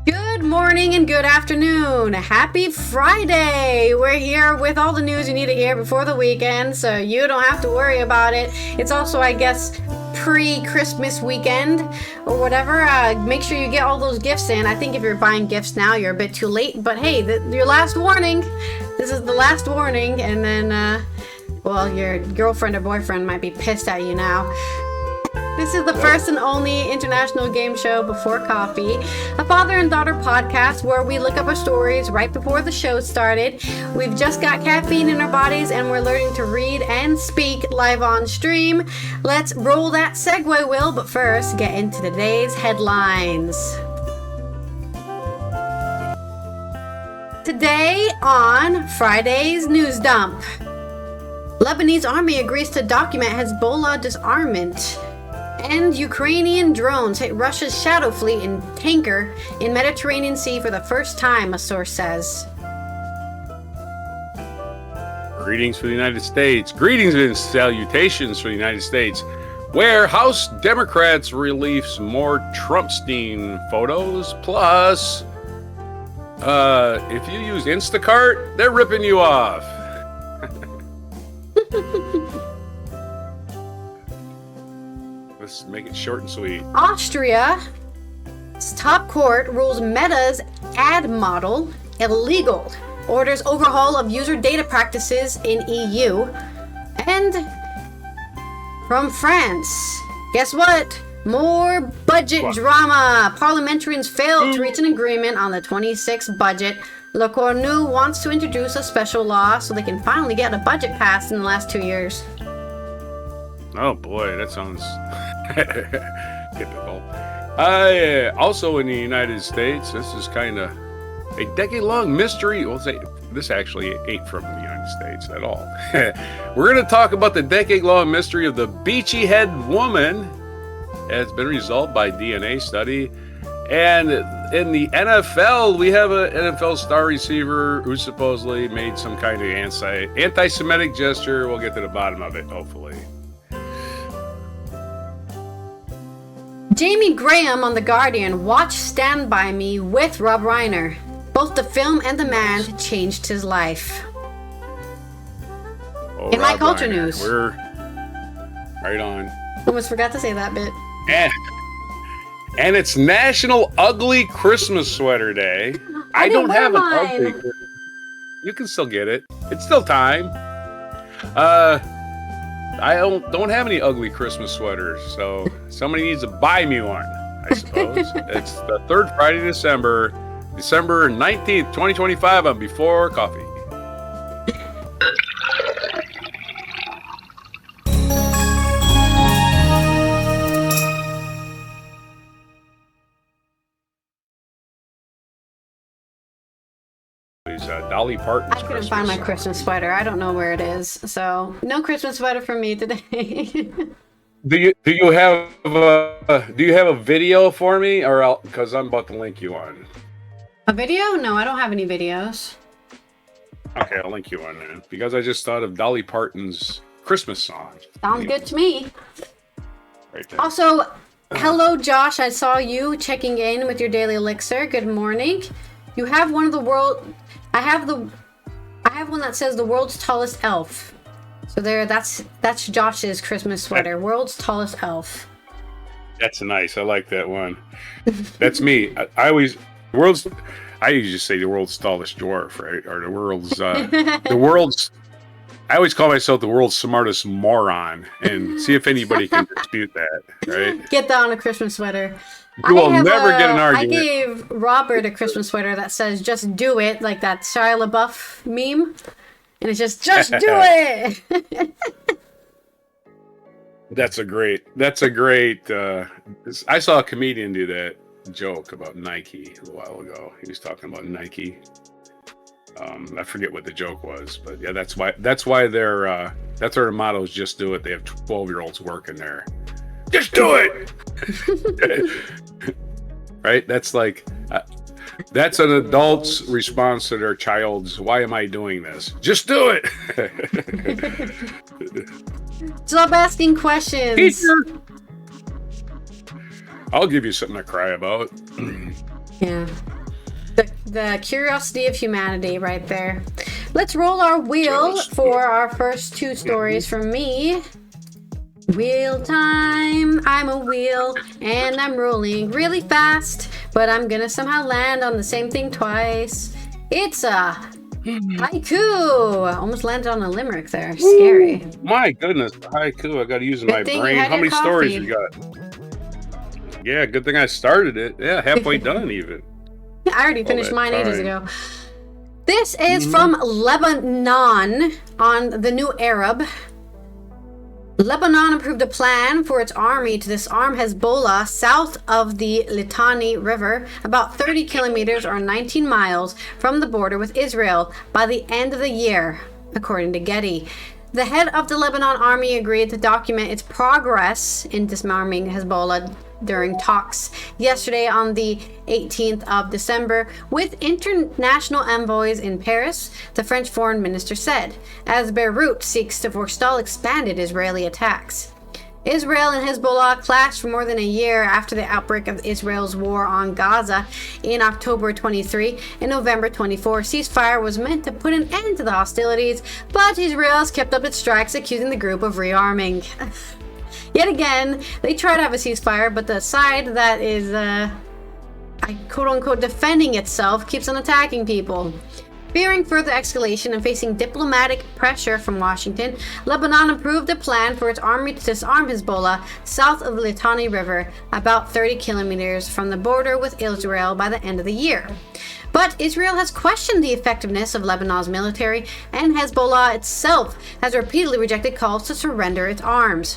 Good morning and good afternoon. Happy Friday. We're here with all the news you need to hear before the weekend, so you don't have to worry about it. It's also, I guess, pre-Christmas weekend or whatever. Make sure you get all those gifts in. I think if you're buying gifts now, you're a bit too late, but hey, your last warning. This is the last warning, and then, well, your girlfriend or boyfriend might be pissed at you now. This is the first and only international game show before coffee, a father and daughter podcast where we look up our stories right before the show started. We've just got caffeine in our bodies and we're learning to read and speak live on stream. Let's roll that segue, Will, but first get into today's headlines. Today on Friday's News Dump, Lebanese army agrees to document Hezbollah disarmament. And Ukrainian drones hit Russia's shadow fleet and tanker in Mediterranean Sea for the first time, a source says. Greetings for the United States. Greetings and salutations for the United States, where House Democrats release more Trumpstein photos. Plus, if you use Instacart, they're ripping you off. Let's make it short and sweet. Austria's top court rules Meta's ad model illegal, orders overhaul of user data practices in EU, and from France, guess what? More budget drama. Parliamentarians failed to reach an agreement on the 26th budget. Le Cornu wants to introduce a special law so they can finally get a budget passed in the last 2 years. Oh boy, that sounds typical. Also in the United States, this is kind of a decade-long mystery. We'll say this actually ain't from the United States at all. We're going to talk about the decade-long mystery of the beachy head woman. It's been resolved by DNA study. And in the NFL, we have an NFL star receiver who supposedly made some kind of anti-Semitic gesture. We'll get to the bottom of it, hopefully. Jamie Graham on The Guardian watched Stand By Me with Rob Reiner. Both the film and the man changed his life. In my culture news. We're right on. Almost forgot to say that bit. And it's National Ugly Christmas Sweater Day. I don't have an ugly. You can still get it. It's still time. I don't have any ugly Christmas sweaters, so somebody needs to buy me one, I suppose. It's the third Friday of December 19th, 2025 on Before Coffee. Dolly Parton's I couldn't find my Christmas sweater. I don't know where it is, so no Christmas sweater for me today. Do you have a video for me, or because I'm about to link you on a video? No, I don't have any videos. Okay, I'll link you on then, because I just thought of Dolly Parton's Christmas song. Sounds good to me. Right there. Also, hello Josh, I saw you checking in with your daily elixir. Good morning. You have one of the world. I have one that says the world's tallest elf. So that's Josh's Christmas sweater. World's tallest elf. That's nice. I like that one. That's me. I usually just say the world's tallest dwarf, right? Or the world's I always call myself the world's smartest moron, and see if anybody can dispute that, right? Get that on a Christmas sweater. You will never get an argument. I gave Robert a Christmas sweater that says "Just do it," like that Shia LaBeouf meme, and it's just do it. That's a great. I saw a comedian do that joke about Nike a while ago. He was talking about Nike. I forget what the joke was, but yeah, that's why their motto is "Just do it." They have 12-year-olds working there. Just do it. Right? That's like that's an adult's response to their child's, "Why am I doing this?" Just do it. Stop asking questions. Teacher. I'll give you something to cry about. Yeah. The curiosity of humanity right there. Let's roll our wheel for our first two stories from me. Wheel time. I'm a wheel and I'm rolling really fast, but I'm gonna somehow land on the same thing twice. It's a haiku. Almost landed on a limerick there. Scary. Ooh, my goodness, haiku. I got to use my brain. How many stories you got? Yeah, good thing I started it. Yeah, halfway done even. I already finished mine ages ago. This is from Lebanon on the New Arab. Lebanon approved a plan for its army to disarm Hezbollah south of the Litani River, about 30 kilometers or 19 miles from the border with Israel by the end of the year, according to Getty. The head of the Lebanon army agreed to document its progress in disarming Hezbollah during talks yesterday on the 18th of December with international envoys in Paris, the French foreign minister said, as Beirut seeks to forestall expanded Israeli attacks. Israel and Hezbollah clashed for more than a year after the outbreak of Israel's war on Gaza in October 23 and November 24. Ceasefire was meant to put an end to the hostilities, but Israel has kept up its strikes, accusing the group of rearming. Yet again, they try to have a ceasefire, but the side that is, quote-unquote, defending itself keeps on attacking people. Fearing further escalation and facing diplomatic pressure from Washington, Lebanon approved a plan for its army to disarm Hezbollah south of the Litani River, about 30 kilometers from the border with Israel by the end of the year. But Israel has questioned the effectiveness of Lebanon's military, and Hezbollah itself has repeatedly rejected calls to surrender its arms.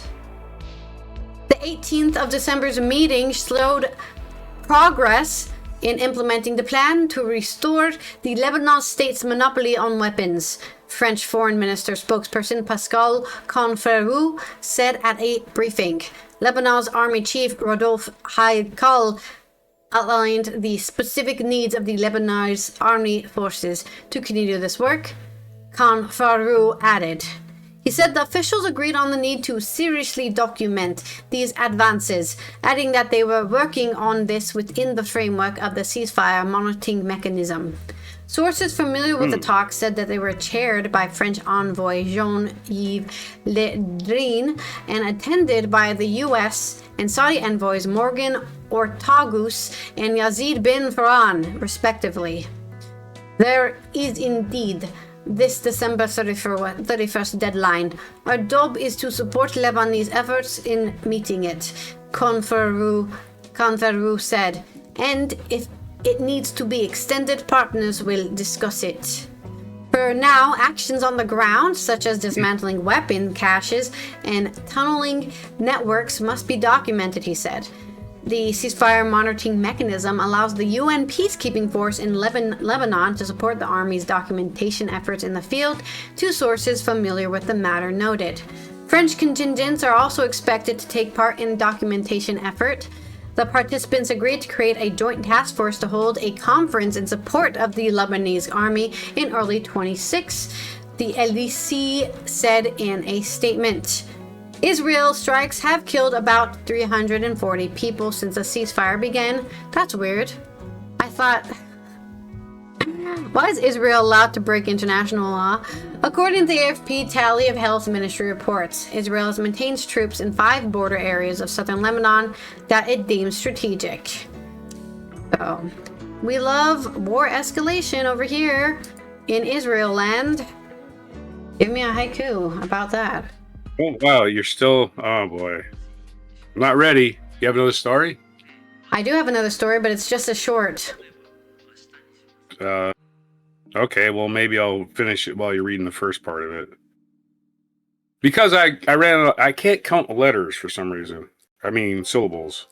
The 18th of December's meeting showed progress in implementing the plan to restore the Lebanon state's monopoly on weapons, French Foreign Minister spokesperson Pascal Canfrerou said at a briefing. Lebanon's army chief Rodolphe Haikal outlined the specific needs of the Lebanese army forces to continue this work. Canfrerou added, he said the officials agreed on the need to seriously document these advances, adding that they were working on this within the framework of the ceasefire monitoring mechanism. Sources familiar with the talks said that they were chaired by French envoy Jean-Yves Le Drian and attended by the U.S. and Saudi envoys Morgan Ortagus and Yazid bin Farhan, respectively. There is indeed this December 31st deadline. Our job is to support Lebanese efforts in meeting it, Canfrerou said, and if it needs to be extended, partners will discuss it. For now, actions on the ground, such as dismantling weapon caches and tunneling networks, must be documented, he said. The ceasefire monitoring mechanism allows the UN peacekeeping force in Lebanon to support the army's documentation efforts in the field, two sources familiar with the matter noted. French contingents are also expected to take part in documentation effort. The participants agreed to create a joint task force to hold a conference in support of the Lebanese army in early 26, the LDC said in a statement. Israel strikes have killed about 340 people since the ceasefire began. That's weird. I thought, why is Israel allowed to break international law? According to the AFP tally of health ministry reports, Israel has maintained troops in 5 border areas of southern Lebanon that it deems strategic. So, we love war escalation over here in Israel land. Give me a haiku about that. Oh, wow, you're still... Oh, boy. I'm not ready. You have another story? I do have another story, but it's just a short. Okay, well, maybe I'll finish it while you're reading the first part of it. Because I can't count letters for some reason. I mean, syllables.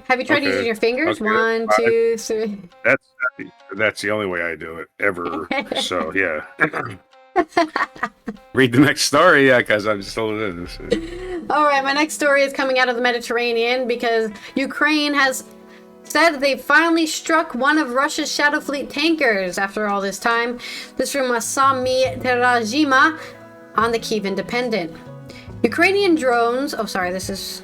Have you tried using your fingers? Okay. 1, 2, 3. That's the only way I do it, ever. So, yeah. Read the next story, yeah, because I'm still in this. All right, my next story is coming out of the Mediterranean because Ukraine has said they finally struck one of Russia's Shadow Fleet tankers after all this time. This from Sami Terajima on the Kyiv Independent. Ukrainian drones, this is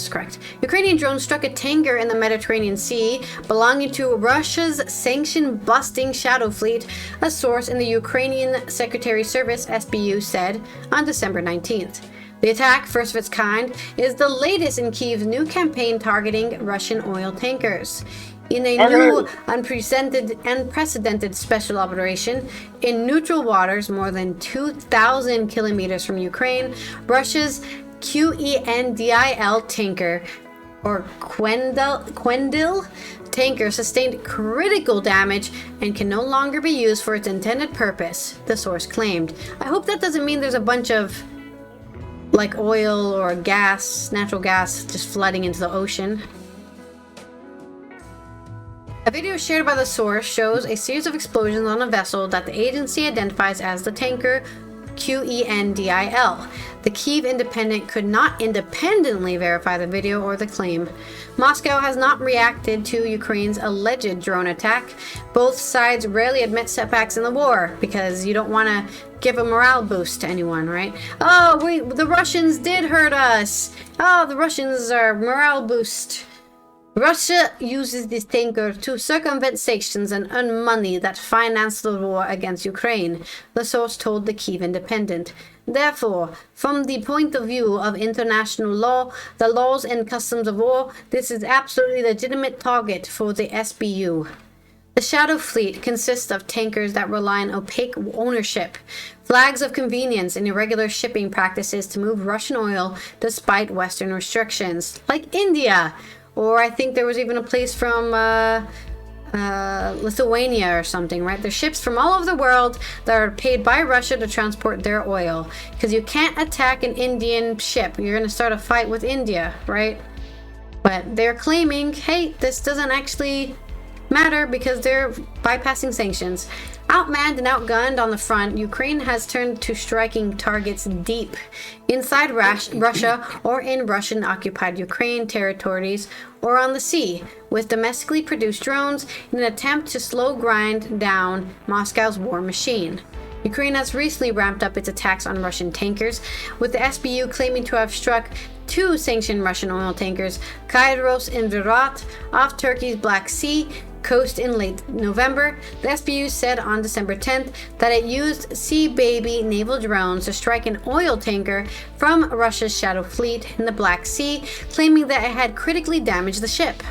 correct. Ukrainian drones struck a tanker in the Mediterranean Sea belonging to Russia's sanction-busting shadow fleet, a source in the Ukrainian Secretary Service, SBU, said on December 19th. The attack, first of its kind, is the latest in Kyiv's new campaign targeting Russian oil tankers. In a new unprecedented special operation in neutral waters more than 2,000 kilometers from Ukraine, Russia's QENDIL tanker, or Quendil tanker, sustained critical damage and can no longer be used for its intended purpose, the source claimed. I hope that doesn't mean there's a bunch of oil or gas, natural gas, just flooding into the ocean. A video shared by the source shows a series of explosions on a vessel that the agency identifies as the tanker QENDIL. The Kyiv Independent could not independently verify the video or the claim. Moscow has not reacted to Ukraine's alleged drone attack. Both sides rarely admit setbacks in the war because you don't want to give a morale boost to anyone, right? The Russians did hurt us. The Russians are morale boost. Russia uses this tanker to circumvent sanctions and earn money that finance the war against Ukraine, the source told the Kyiv Independent. Therefore, from the point of view of international law, the laws and customs of war, this is absolutely legitimate target for the SBU. The Shadow Fleet consists of tankers that rely on opaque ownership, flags of convenience, and irregular shipping practices to move Russian oil despite Western restrictions, like India. Or I think there was even a place from Lithuania or something, right? There's ships from all over the world that are paid by Russia to transport their oil. Because you can't attack an Indian ship. You're going to start a fight with India, right? But they're claiming, hey, this doesn't actually matter because they're bypassing sanctions. Outmanned and outgunned on the front, Ukraine has turned to striking targets deep inside Russia or in Russian-occupied Ukraine territories or on the sea with domestically produced drones in an attempt to slow grind down Moscow's war machine. Ukraine has recently ramped up its attacks on Russian tankers, with the SBU claiming to have struck 2 sanctioned Russian oil tankers, Kairos and Virat, off Turkey's Black Sea coast in late November. The SBU said on December 10th that it used Sea Baby naval drones to strike an oil tanker from Russia's Shadow Fleet in the Black Sea, claiming that it had critically damaged the ship.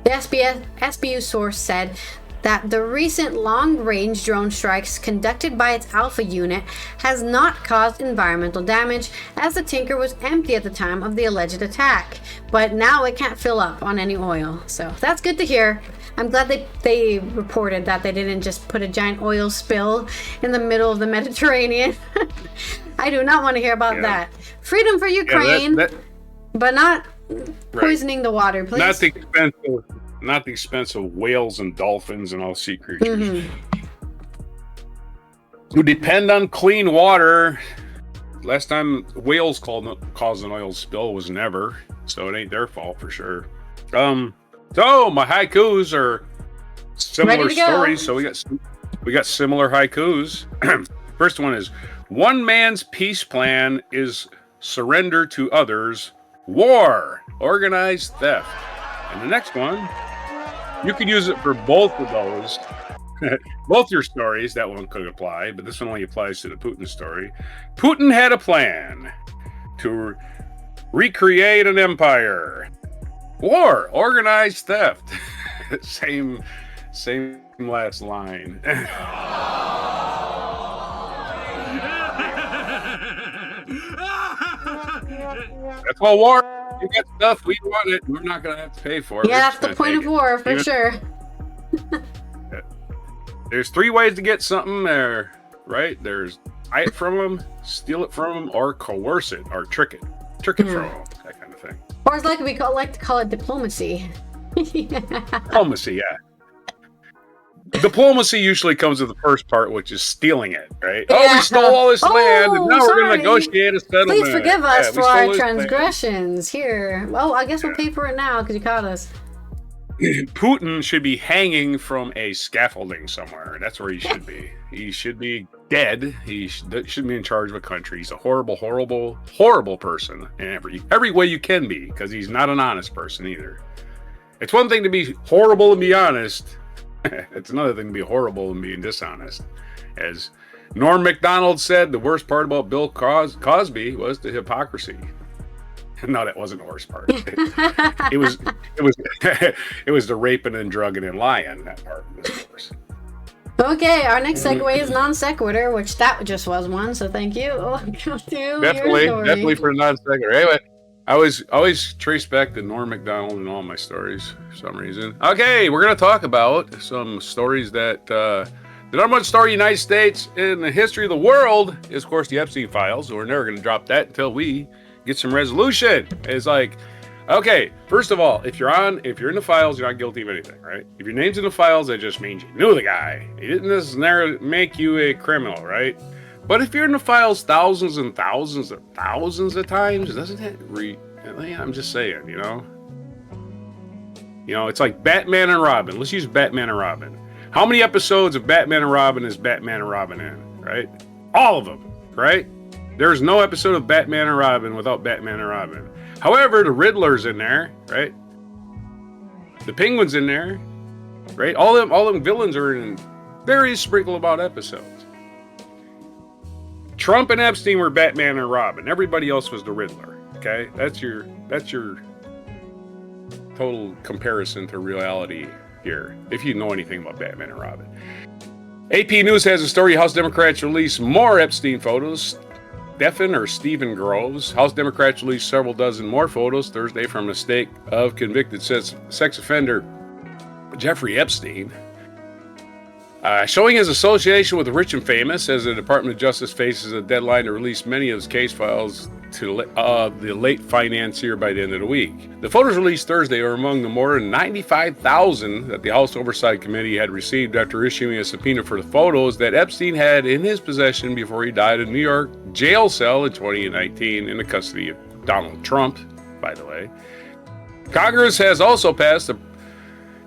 The SBU source said that the recent long-range drone strikes conducted by its Alpha unit has not caused environmental damage, as the tanker was empty at the time of the alleged attack. But now it can't fill up on any oil, so that's good to hear. I'm glad they reported that they didn't just put a giant oil spill in the middle of the Mediterranean. I do not want to hear about that. Freedom for Ukraine, but not poisoning the water, please. Not the expense of whales and dolphins and all sea creatures who depend on clean water. Last time whales caused an oil spill was never, so it ain't their fault for sure. So my haikus are similar stories. So we got similar haikus. First one is: one man's peace plan is surrender to others, war, organized theft. And the next one, you could use it for both of those. Both your stories, that one could apply, but this one only applies to the Putin story. Putin had a plan to recreate an empire. War, organized theft. same last line. That's why war. You get stuff we want it. We're not going to have to pay for it. Yeah, that's the point of war for sure. There's 3 ways to get something there, right? There's buy it from them, steal it from them, or coerce it, or trick it from them, that kind of thing. Or it's like we like to call it diplomacy. Diplomacy, yeah. Diplomacy usually comes with the first part, which is stealing it, right? Yeah. Oh, we stole all this land, and now we're going to negotiate a settlement. Please forgive us for our transgressions. Here. Well, I guess we'll pay for it now because you caught us. Putin should be hanging from a scaffolding somewhere. That's where he should be. He should be dead. He shouldn't be in charge of a country. He's a horrible, horrible, horrible person in every way you can be, because he's not an honest person either. It's one thing to be horrible and be honest. It's another thing to be horrible and being dishonest. As Norm Macdonald said, the worst part about Bill Cosby was the hypocrisy. No, that wasn't the worst part. It was it was the raping and drugging and lying. That part was worse. Okay, our next segue is non sequitur, which that just was one. So thank you. Definitely for a non sequitur. Anyway, I always trace back to Norm Macdonald in all my stories for some reason. Okay, we're gonna talk about some stories that the number one story in the United States in the history of the world is, of course, the Epstein files. So we're never gonna drop that until we get some resolution. It's like, okay, first of all, if you're in the files, you're not guilty of anything, right? If your name's in the files, that just means you knew the guy. He didn't necessarily make you a criminal, right? But if you're in the files thousands and thousands of times, doesn't that I'm just saying, you know? You know, it's like Batman and Robin. Let's use Batman and Robin. How many episodes of Batman and Robin is Batman and Robin in, right? All of them, right? There's no episode of Batman and Robin without Batman and Robin. However, the Riddler's in there, right? The Penguin's in there, right? All them villains are in very sprinkle about episodes. Trump and Epstein were Batman and Robin. Everybody else was the Riddler. Okay, that's your total comparison to reality here, if you know anything about Batman and Robin. AP News has a story. House Democrats release more Epstein photos. Stephen Groves. House Democrats released several dozen more photos Thursday from a stake of convicted sex offender Jeffrey Epstein, showing his association with the rich and famous, as the Department of Justice faces a deadline to release many of his case files to the late financier by the end of the week. The photos released Thursday are among the more than 95,000 that the House Oversight Committee had received after issuing a subpoena for the photos that Epstein had in his possession before he died in a New York jail cell in 2019 in the custody of Donald Trump, by the way. Congress has also passed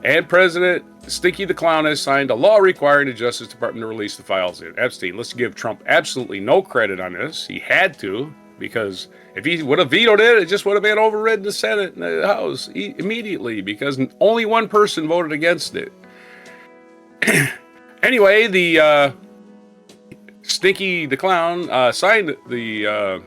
and President Stinky the Clown has signed a law requiring the Justice Department to release the files in Epstein. Let's give Trump absolutely no credit on this. He had to, because if he would have vetoed it, it just would have been overridden the Senate and the House immediately, because only one person voted against it. Anyway, the Stinky the Clown signed the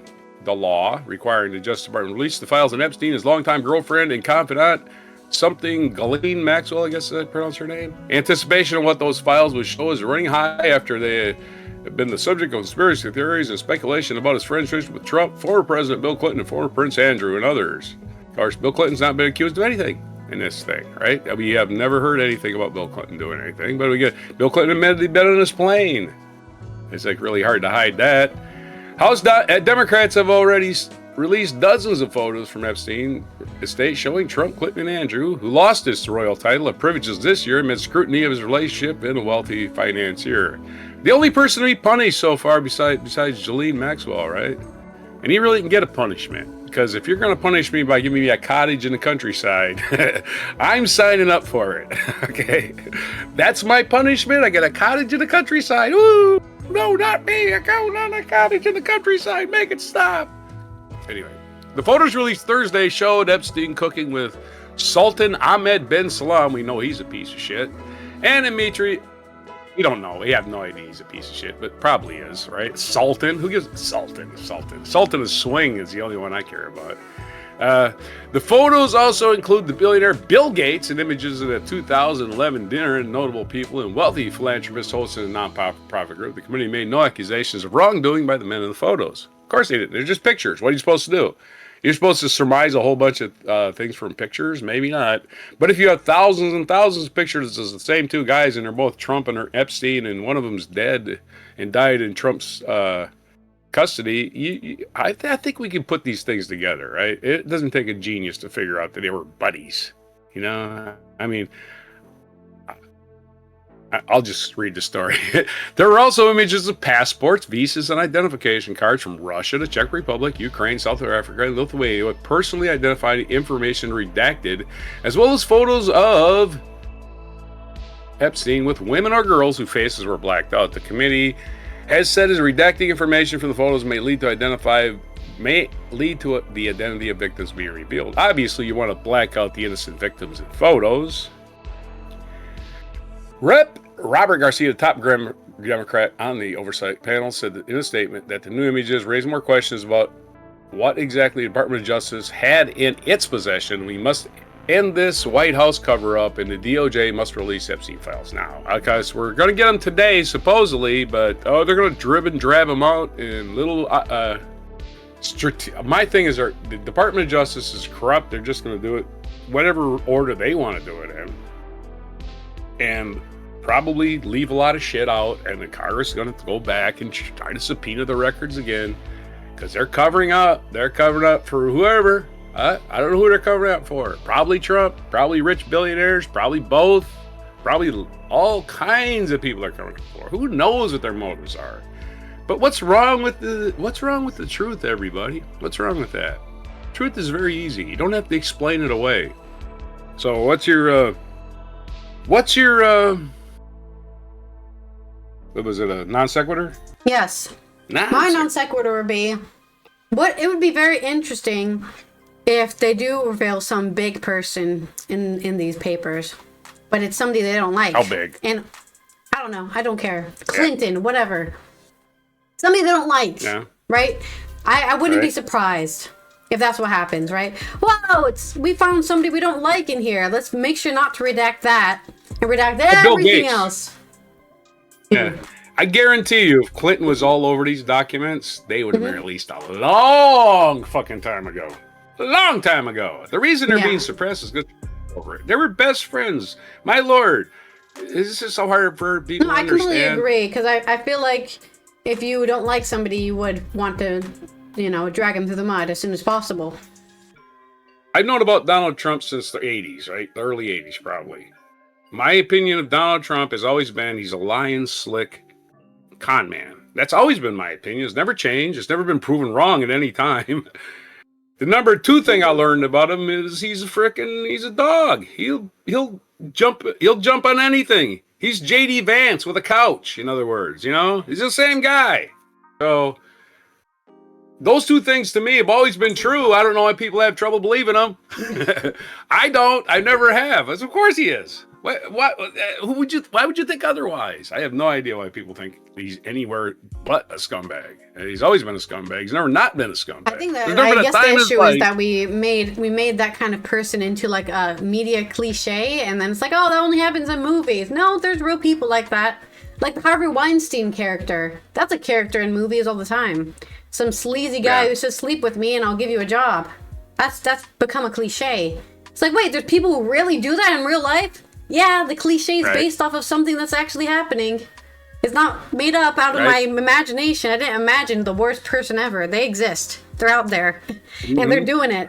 law requiring the Justice Department to release the files on Epstein, his longtime girlfriend and confidant, Ghislaine Maxwell, I guess I pronounced her name. Anticipation of what those files would show is running high after they have been the subject of conspiracy theories and speculation about his friendship with Trump, former President Bill Clinton, and former Prince Andrew, and others. Of course, Bill Clinton's not been accused of anything in this thing, right? We have never heard anything about Bill Clinton doing anything, but we get Bill Clinton admitted he'd been on his plane. It's like really hard to hide that. House Democrats have already released dozens of photos from Epstein estate showing Trump, Clinton, and Andrew, who lost his royal title of privileges this year amid scrutiny of his relationship and a wealthy financier. The only person to be punished so far besides Ghislaine Maxwell, right? And he really can get a punishment, because if you're going to punish me by giving me a cottage in the countryside, I'm signing up for it. Okay, that's my punishment. I get a cottage in the countryside. Ooh, no, not me. I go on a cottage in the countryside. Make it stop. Anyway, the photos released Thursday showed Epstein cooking with Sultan Ahmed bin Salam. We know he's a piece of shit. And Dimitri, we don't know. We have no idea he's a piece of shit, but probably is, right? Sultan? Who gives Sultan? Sultan of Swing is the only one I care about. The photos also include the billionaire Bill Gates and images of the 2011 dinner and notable people and wealthy philanthropists hosting a non-profit group. The committee made no accusations of wrongdoing by the men in the photos. Of course they didn't. They're just pictures. What are you supposed to do? You're supposed to surmise a whole bunch of things from pictures? Maybe not. But if you have thousands and thousands of pictures of the same two guys, and they're both Trump and Epstein, and one of them's dead and died in Trump's custody, I think we can put these things together, right? It doesn't take a genius to figure out that they were buddies. You know? I mean, I'll just read the story. There were also images of passports, visas, and identification cards from Russia, the Czech Republic, Ukraine, South Africa, and Lithuania with personally identified information redacted, as well as photos of Epstein with women or girls whose faces were blacked out. The committee has said is redacting information from the photos may lead to the identity of victims being revealed. Obviously, you want to black out the innocent victims in photos. Rep. Robert Garcia, the top Democrat on the oversight panel, said in a statement that the new images raise more questions about what exactly the Department of Justice had in its possession. We must end this White House cover-up, and the DOJ must release Epstein files now. Because we're going to get them today, supposedly, but they're going to drib and drab them out in little... my thing is, the Department of Justice is corrupt. They're just going to do it whatever order they want to do it in. And probably leave a lot of shit out, and the Congress is going to go back and try to subpoena the records again, because they're covering up. They're covering up for whoever. I don't know who they're covering up for. Probably Trump, probably rich billionaires, probably both, probably all kinds of people are covering up for. Who knows what their motives are? But what's wrong with the truth, everybody? What's wrong with that? Truth is very easy. You don't have to explain it away. So what's your what was it, a non sequitur? Yes. My non sequitur would be, it would be very interesting if they do reveal some big person in these papers, but it's somebody they don't like. How big? And I don't know. I don't care. Clinton, whatever. Somebody they don't like. Yeah. Right? I wouldn't be surprised if that's what happens, right? Whoa, we found somebody we don't like in here. Let's make sure not to redact that and redact everything else. Yeah. I guarantee you, if Clinton was all over these documents, they would have been released a long fucking time ago. A long time ago. The reason they're being suppressed is because over it. They were best friends. My lord. This is so hard for people to understand. I completely agree, because I feel like if you don't like somebody, you would want to, drag them through the mud as soon as possible. I've known about Donald Trump since the 80s, right? The early 80s, probably. My opinion of Donald Trump has always been he's a lying, slick con man. That's always been my opinion. It's never changed. It's never been proven wrong at any time. The number two thing I learned about him is he's a dog. He'll jump on anything. He's J.D. Vance with a couch, in other words, He's the same guy. So those two things to me have always been true. I don't know why people have trouble believing them. I don't. I never have. Of course he is. Why would you think otherwise? I have no idea why people think he's anywhere but a scumbag. He's always been a scumbag. He's never not been a scumbag. I think that I guess the issue is that we made that kind of person into like a media cliche, and then it's like, oh, that only happens in movies. No, there's real people like that. Like the Harvey Weinstein character. That's a character in movies all the time. Some sleazy guy who says, sleep with me and I'll give you a job. That's become a cliche. It's like, wait, there's people who really do that in real life? Yeah, the cliche is based off of something that's actually happening. It's not made up out of my imagination. I didn't imagine the worst person ever. They exist. They're out there. And they're doing it.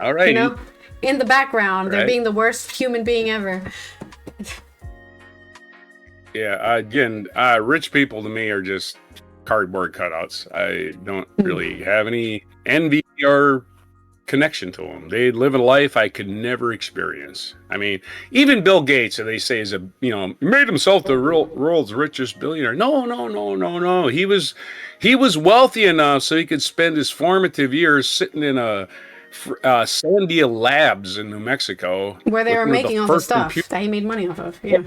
In the background. They're being the worst human being ever. Yeah, again, rich people to me are just cardboard cutouts. I don't really have any envy or connection to them. They live a life I could never experience. I mean, even Bill Gates, they say is made himself the world's richest billionaire. No. He was wealthy enough so he could spend his formative years sitting in a Sandia Labs in New Mexico, where they were making all the stuff that he made money off of. Yeah.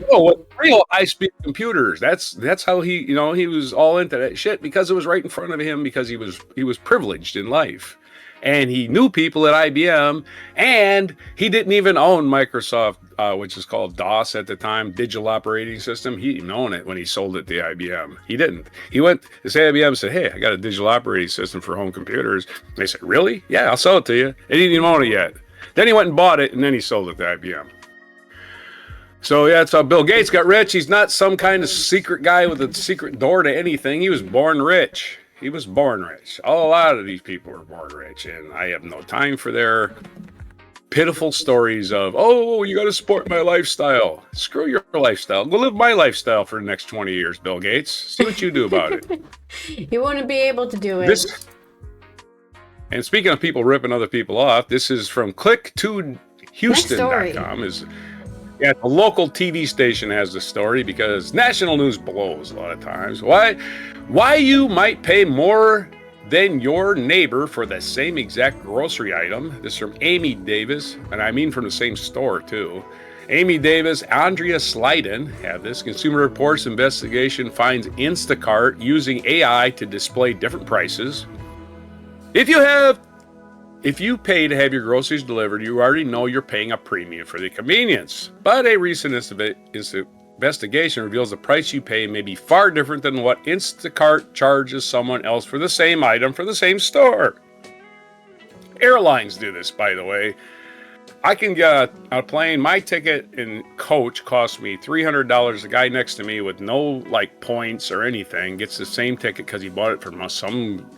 Real high-speed computers. That's how he was all into that shit, because it was right in front of him, because he was privileged in life. And he knew people at IBM, and he didn't even own Microsoft, which is called DOS at the time, Digital Operating System. He didn't own it when he sold it to IBM. He didn't. He went to IBM and said, hey, I got a digital operating system for home computers. And they said, really? Yeah, I'll sell it to you. And he didn't even own it yet. Then he went and bought it, and then he sold it to IBM. So yeah, that's how Bill Gates got rich. He's not some kind of secret guy with a secret door to anything. He was born rich. He was born rich. A lot of these people were born rich, and I have no time for their pitiful stories of, oh, you got to support my lifestyle. Screw your lifestyle. Go live my lifestyle for the next 20 years, Bill Gates. See what you do about it. You wouldn't be able to do it. And speaking of people ripping other people off, this is from click2houston.com. Yeah, the local TV station has the story because national news blows a lot of times. Why you might pay more than your neighbor for the same exact grocery item. This is from Amy Davis, and I mean from the same store too. Amy Davis, Andrea Slyden have this. Consumer Reports investigation finds Instacart using AI to display different prices. If you pay to have your groceries delivered, you already know you're paying a premium for the convenience. But a recent investigation reveals the price you pay may be far different than what Instacart charges someone else for the same item for the same store. Airlines do this, by the way. I can get on a plane. My ticket in coach cost me $300. The guy next to me with no points or anything gets the same ticket because he bought it from some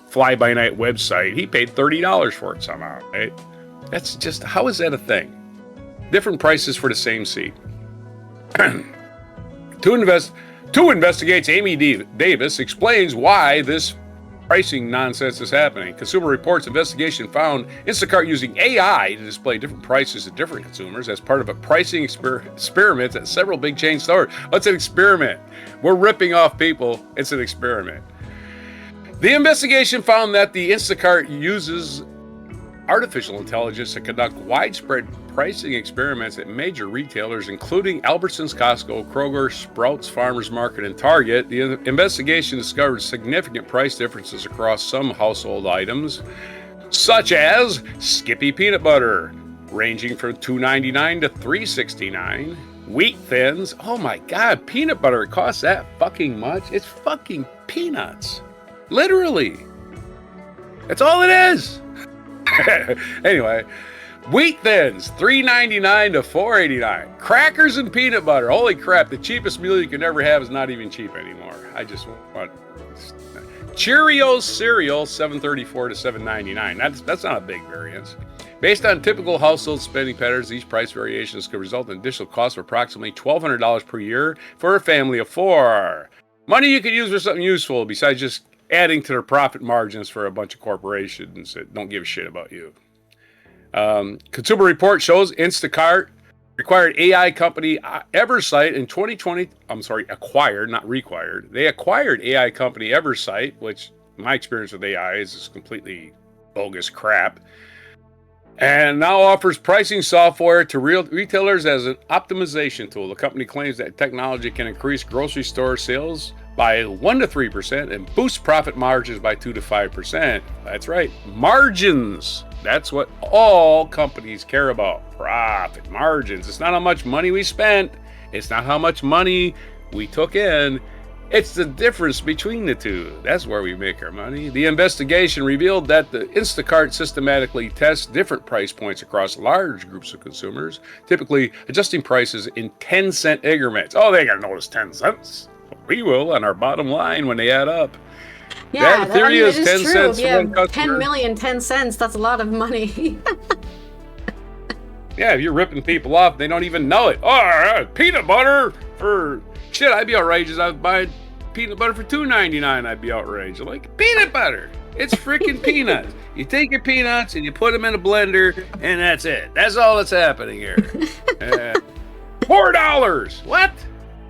fly-by-night website. He paid $30 for it somehow, right? That's just, how is that a thing? Different prices for the same seat. Two investigates Amy Davis explains why this pricing nonsense is happening. Consumer Reports investigation found Instacart using AI to display different prices to different consumers as part of a pricing experiment at several big chain stores. What's an experiment? We're ripping off people. It's an experiment. The investigation found that the Instacart uses artificial intelligence to conduct widespread pricing experiments at major retailers, including Albertsons, Costco, Kroger, Sprouts Farmers Market, and Target. The investigation discovered significant price differences across some household items, such as Skippy peanut butter, ranging from $2.99 to $3.69. Wheat Thins. Oh my God, peanut butter, it costs that fucking much? It's fucking peanuts. Literally. That's all it is. Anyway, Wheat Thins, $3.99 to $4.89. Crackers and peanut butter. Holy crap, the cheapest meal you can ever have is not even cheap anymore. I just want Cheerios cereal, $7.34 to $7.99. That's not a big variance. Based on typical household spending patterns, these price variations could result in additional costs of approximately $1,200 per year for a family of four. Money you could use for something useful besides just adding to their profit margins for a bunch of corporations that don't give a shit about you. Consumer Report shows Instacart acquired AI company Eversight in 2020. Acquired, not required. They acquired AI company Eversight, which my experience with AI is completely bogus crap, and now offers pricing software to retailers as an optimization tool. The company claims that technology can increase grocery store sales by 1 to 3% and boost profit margins by 2 to 5%. That's right, margins. That's what all companies care about. Profit margins. It's not how much money we spent. It's not how much money we took in. It's the difference between the two. That's where we make our money. The investigation revealed that the Instacart systematically tests different price points across large groups of consumers, typically adjusting prices in 10-cent increments. Oh, they ain't gonna notice 10 cents. We will on our bottom line when they add up. Yeah, that theory is 10 true. cents for one customer. 10 million, 10 cents, that's a lot of money. Yeah, if you're ripping people off, they don't even know it. Oh, peanut butter for shit, I'd be outraged if I was buying peanut butter for $2.99. I'd be outraged. I'm like, peanut butter. It's freaking peanuts. You take your peanuts and you put them in a blender, and that's it. That's all that's happening here. $4. What?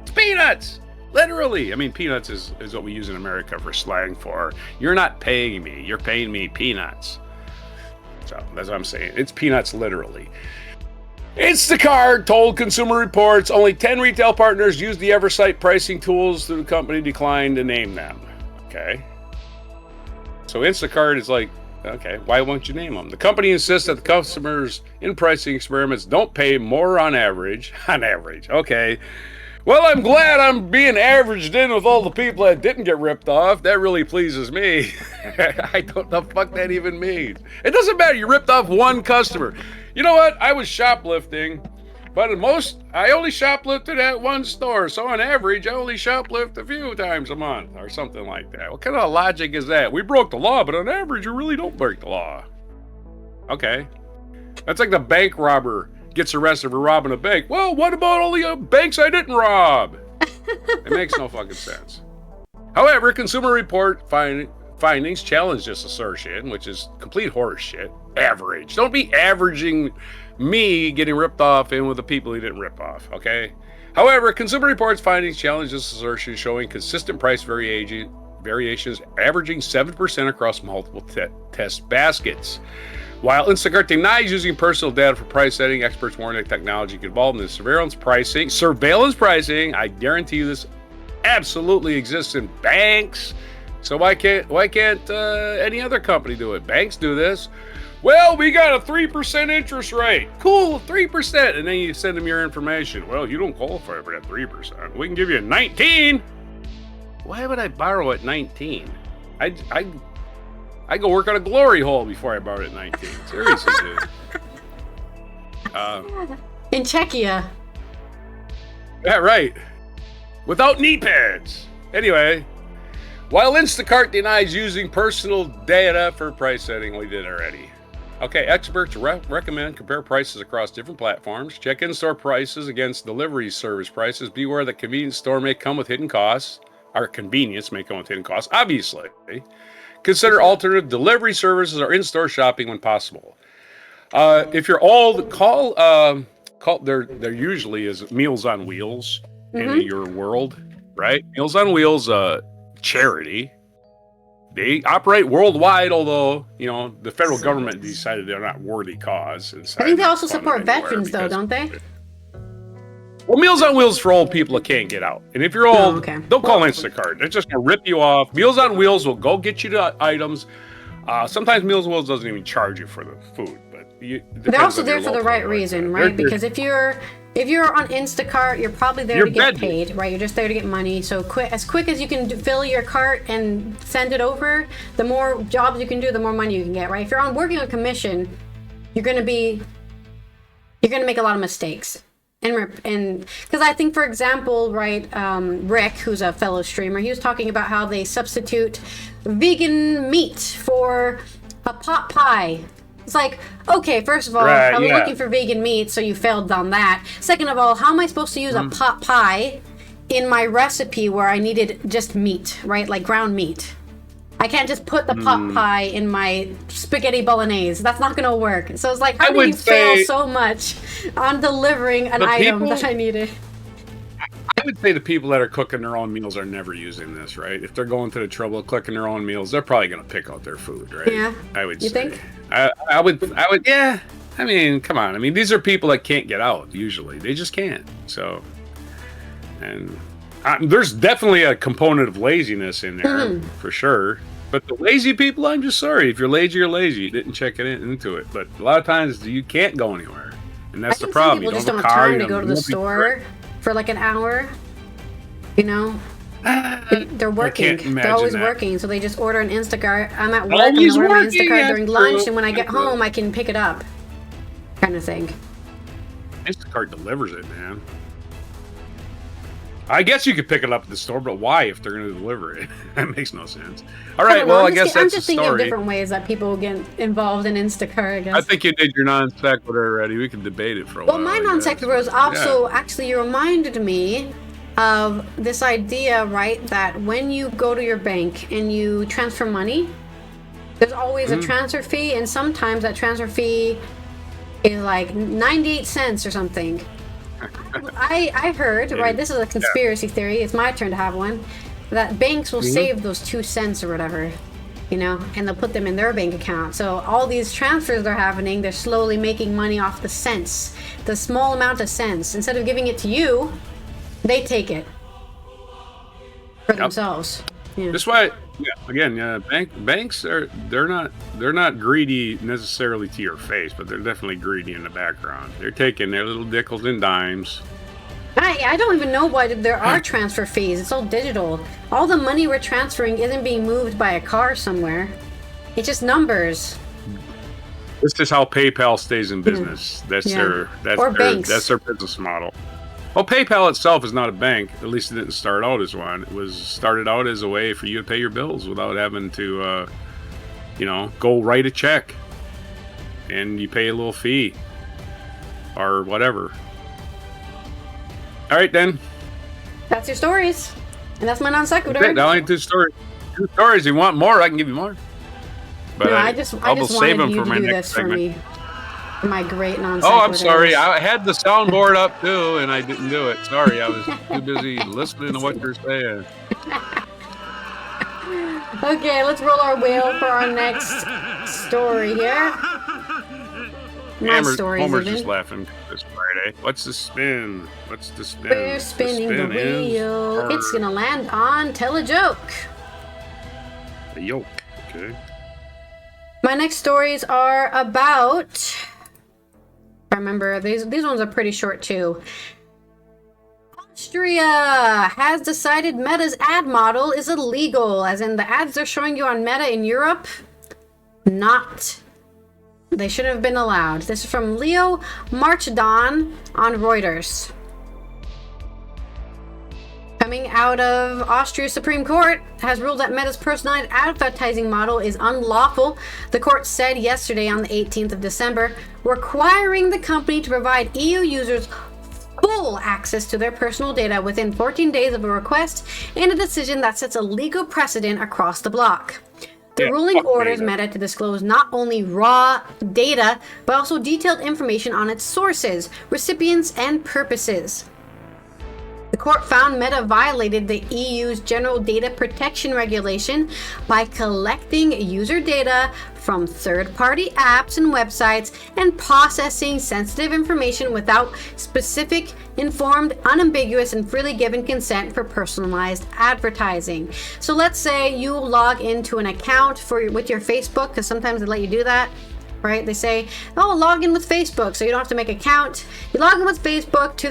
It's peanuts. Literally. I mean, peanuts is what we use in America for slang for, you're not paying me, you're paying me peanuts. So that's what I'm saying. It's peanuts literally. Instacart told Consumer Reports only 10 retail partners use the Eversight pricing tools. The company declined to name them. Okay. So Instacart is like, okay, why won't you name them? The company insists that the customers in pricing experiments don't pay more on average. On average. Okay. Well, I'm glad I'm being averaged in with all the people that didn't get ripped off. That really pleases me. I don't know what the fuck that even means. It doesn't matter. You ripped off one customer. You know what? I was shoplifting, but I only shoplifted at one store. So on average, I only shoplift a few times a month or something like that. What kind of logic is that? We broke the law, but on average, you really don't break the law. Okay. That's like the bank robber gets arrested for robbing a bank. Well, what about all the banks I didn't rob? It makes no fucking sense. However, Consumer Report findings challenge this assertion, which is complete horse shit. Average. Don't be averaging me getting ripped off in with the people he didn't rip off, okay? However, Consumer Reports findings challenge this assertion, showing consistent price variations averaging 7% across multiple test baskets. While Instacart denies using personal data for price setting, experts warn that technology could evolve into surveillance pricing. I guarantee you this absolutely exists in banks. So why can't any other company do it? Banks do this. Well, we got a 3% interest rate. Cool, 3%. And then you send them your information. Well, you don't qualify for that 3%. We can give you a 19. Why would I borrow at 19? I go work on a glory hole before I borrow at 19. Seriously, dude. In Czechia. Yeah, right. Without knee pads. Anyway, while Instacart denies using personal data for price setting, we did already. Okay, experts recommend compare prices across different platforms. Check in-store prices against delivery service prices. Beware that convenience store may come with hidden costs. Or convenience may come with hidden costs, obviously. Consider alternative delivery services or in-store shopping when possible. If you're old, call. There usually is Meals on Wheels in your world, right? Meals on Wheels, charity. They operate worldwide, although, the federal government decided they're not worthy cause. I think they also support veterans, though, don't they? Well, Meals on Wheels for old people that can't get out. And if you're old, don't call Instacart. They're just going to rip you off. Meals on Wheels will go get you the items. Sometimes Meals on Wheels doesn't even charge you for the food. But they're also there for the right reason, right? Because if you're on Instacart, you're probably there to get paid, right? You're just there to get money. So as quick as you can fill your cart and send it over, the more jobs you can do, the more money you can get, right? If you're working on commission, you're going to make a lot of mistakes. And because I think, for example, right, Rick, who's a fellow streamer, he was talking about how they substitute vegan meat for a pot pie. It's like, okay, first of all, I was looking for vegan meat, so you failed on that. Second of all, how am I supposed to use a pot pie in my recipe where I needed just meat, right? Like ground meat. I can't just put the pot pie in my spaghetti bolognese. That's not going to work. So it's like, how do you fail so much on delivering an item that I needed? I would say the people that are cooking their own meals are never using this, right? If they're going to the trouble of cooking their own meals, they're probably going to pick out their food, right? Yeah. I would say. You think? I would, yeah. I mean, come on. I mean, these are people that can't get out, usually. They just can't. So, and there's definitely a component of laziness in there, for sure. But the lazy people, I'm just sorry. If you're lazy, you're lazy. You didn't check into it. But a lot of times, you can't go anywhere. And that's the problem. People just don't have time to go to the store for like an hour. They're working. They're always working. So they just order an Instacart. I'm at work and I order my Instacart during lunch. And when I get home, I can pick it up. Kind of thing. Instacart delivers it, man. I guess you could pick it up at the store, but why if they're going to deliver it? That makes no sense. All right, well, I guess that's the story. I'm just thinking of different ways that people get involved in Instacart, I guess. I think you did your non sequitur already. We can debate it for a while. Well, my non sequitur was also, actually, you reminded me of this idea, right, that when you go to your bank and you transfer money, there's always a transfer fee, and sometimes that transfer fee is like 98 cents or something. I heard, right, this is a conspiracy theory, it's my turn to have one, that banks will save those 2 cents or whatever, and they'll put them in their bank account. So all these transfers are happening, they're slowly making money off the cents, the small amount of cents. Instead of giving it to you, they take it for themselves. Yeah. That's why, banks they're not greedy necessarily to your face, but they're definitely greedy in the background. They're taking their little nickels and dimes. I don't even know why there are transfer fees. It's all digital. All the money we're transferring isn't being moved by a car somewhere. It's just numbers. This is how PayPal stays in business. That's their business model. Well, PayPal itself is not a bank. At least it didn't start out as one. It was started out as a way for you to pay your bills without having to, go write a check. And you pay a little fee. Or whatever. All right, then. That's your stories. And that's my non sequitur. Now I need 2 stories. 2 stories. You want more, I can give you more. But no, I just wanted you to do this for me. My great non-sequiturs. Oh, I'm sorry. I had the soundboard up too, and I didn't do it. Sorry, I was too busy listening to what you're saying. Okay, let's roll our wheel for our next story here. Homer's just laughing this Friday. What's the spin? What's the spin? We're spinning the wheel. It's gonna land on Tell a Joke. A yoke. Okay. My next stories are about... I remember these ones are pretty short too. Austria has decided Meta's ad model is illegal, as in the ads they're showing you on Meta in Europe, they shouldn't have been allowed. This is from Leo Marchadon on Reuters. Coming out of Austria's Supreme Court has ruled that Meta's personalized advertising model is unlawful. The court said yesterday on the 18th of December, requiring the company to provide EU users full access to their personal data within 14 days of a request, in a decision that sets a legal precedent across the bloc. The ruling orders Meta to disclose not only raw data, but also detailed information on its sources, recipients, and purposes. The court found Meta violated the EU's General Data Protection Regulation by collecting user data from third-party apps and websites and processing sensitive information without specific, informed, unambiguous, and freely given consent for personalized advertising. So let's say you log into an account with your Facebook, because sometimes they let you do that. Right? They say, oh, log in with Facebook, so you don't have to make an account. You log in with Facebook to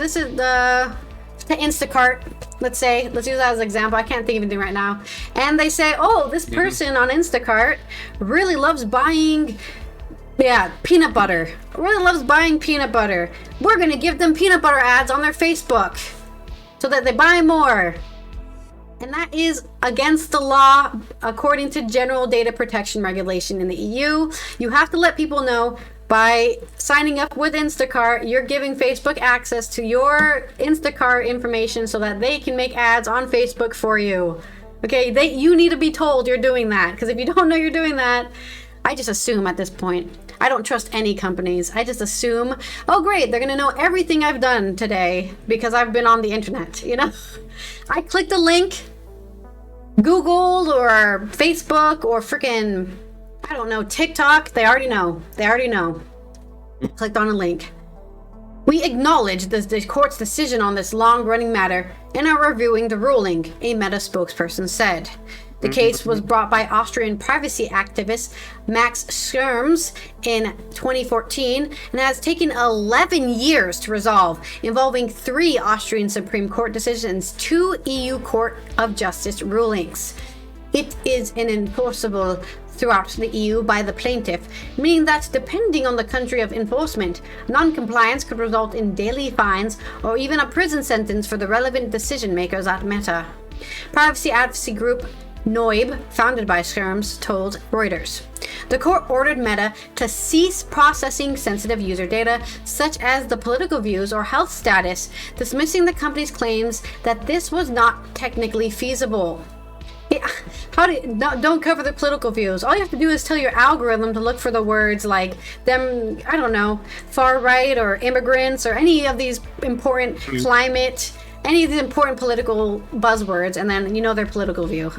Instacart, let's use that as an example. I can't think of anything right now. And they say, oh, this person on Instacart really loves buying peanut butter. Really loves buying peanut butter. We're going to give them peanut butter ads on their Facebook so that they buy more. And that is against the law according to General Data Protection Regulation in the EU. You have to let people know by signing up with Instacart, you're giving Facebook access to your Instacart information so that they can make ads on Facebook for you. Okay, you need to be told you're doing that, because if you don't know you're doing that, I just assume at this point. I don't trust any companies. I just assume, oh great, they're gonna know everything I've done today because I've been on the internet, you know? I clicked a link, Google or Facebook or freaking, I don't know, TikTok. They already know. Clicked on a link. We acknowledge the court's decision on this long-running matter and are reviewing the ruling, a Meta spokesperson said. The case was brought by Austrian privacy activist Max Schrems in 2014 and has taken 11 years to resolve, involving 3 Austrian Supreme Court decisions, 2 EU Court of Justice rulings. It is enforceable throughout the EU by the plaintiff, meaning that depending on the country of enforcement, non-compliance could result in daily fines or even a prison sentence for the relevant decision makers at Meta. Privacy advocacy group Noib, founded by Schrems, told Reuters. The court ordered Meta to cease processing sensitive user data, such as the political views or health status, dismissing the company's claims that this was not technically feasible. Don't cover the political views. All you have to do is tell your algorithm to look for the words like them, I don't know, far right or immigrants or any of these important climate, any of these important political buzzwords, and then you know their political view.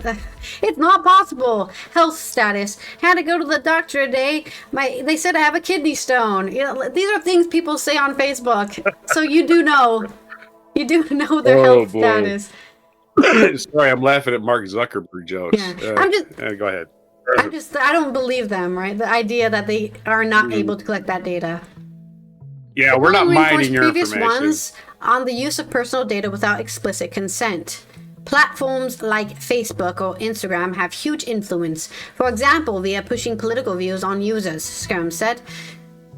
It's not possible. Health status. Had to go to the doctor today. They said I have a kidney stone. You know, these are things people say on Facebook. So you do know their health status. Sorry, I'm laughing at Mark Zuckerberg jokes. Yeah. Go ahead. I don't believe them, right? The idea that they are not able to collect that data. Yeah, we're not mining your previous information. Ones on the use of personal data without explicit consent. Platforms like Facebook or Instagram have huge influence, for example, via pushing political views on users, Skirm said.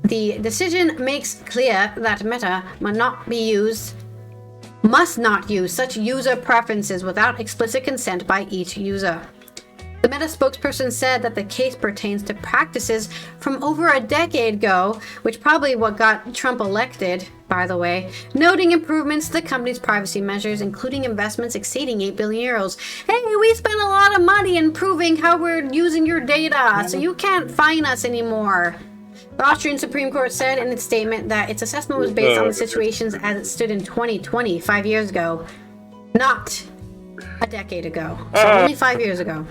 The decision makes clear that Meta must not use such user preferences without explicit consent by each user. The Meta spokesperson said that the case pertains to practices from over a decade ago, which probably what got Trump elected, by the way, noting improvements to the company's privacy measures, including investments exceeding 8 billion euros. Hey, we spent a lot of money improving how we're using your data, so you can't fine us anymore. The Austrian Supreme Court said in its statement that its assessment was based on the situations as it stood in 2020, 5 years ago, not a decade ago. So only 5 years ago.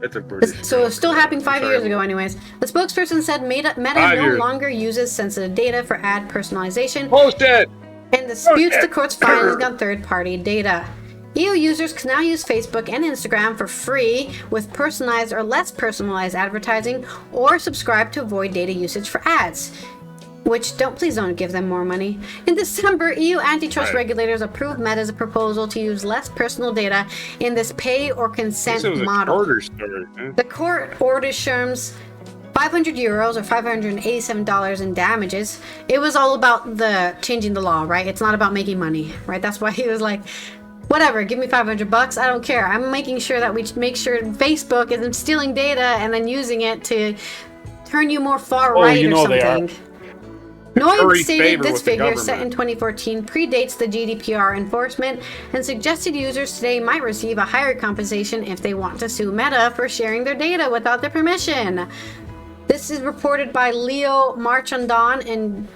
It's a British. So it's still happening 5 years ago anyways. The spokesperson said Meta no longer uses sensitive data for ad personalization. Bullshit! And disputes the court's findings on third-party data. EU users can now use Facebook and Instagram for free with personalized or less personalized advertising, or subscribe to avoid data usage for ads. Please don't give them more money. In December, EU antitrust regulators approved Meta's proposal to use less personal data in this pay or consent model. The court ordered Sherm's €500 or $587 in damages. It was all about the changing the law, right? It's not about making money, right? That's why he was like, whatever, give me $500. I don't care. I'm making sure that we make sure Facebook isn't stealing data and then using it to turn you more far right or something. Noy stated this figure, set in 2014, predates the GDPR enforcement and suggested users today might receive a higher compensation if they want to sue Meta for sharing their data without their permission. This is reported by Leo Marchandon in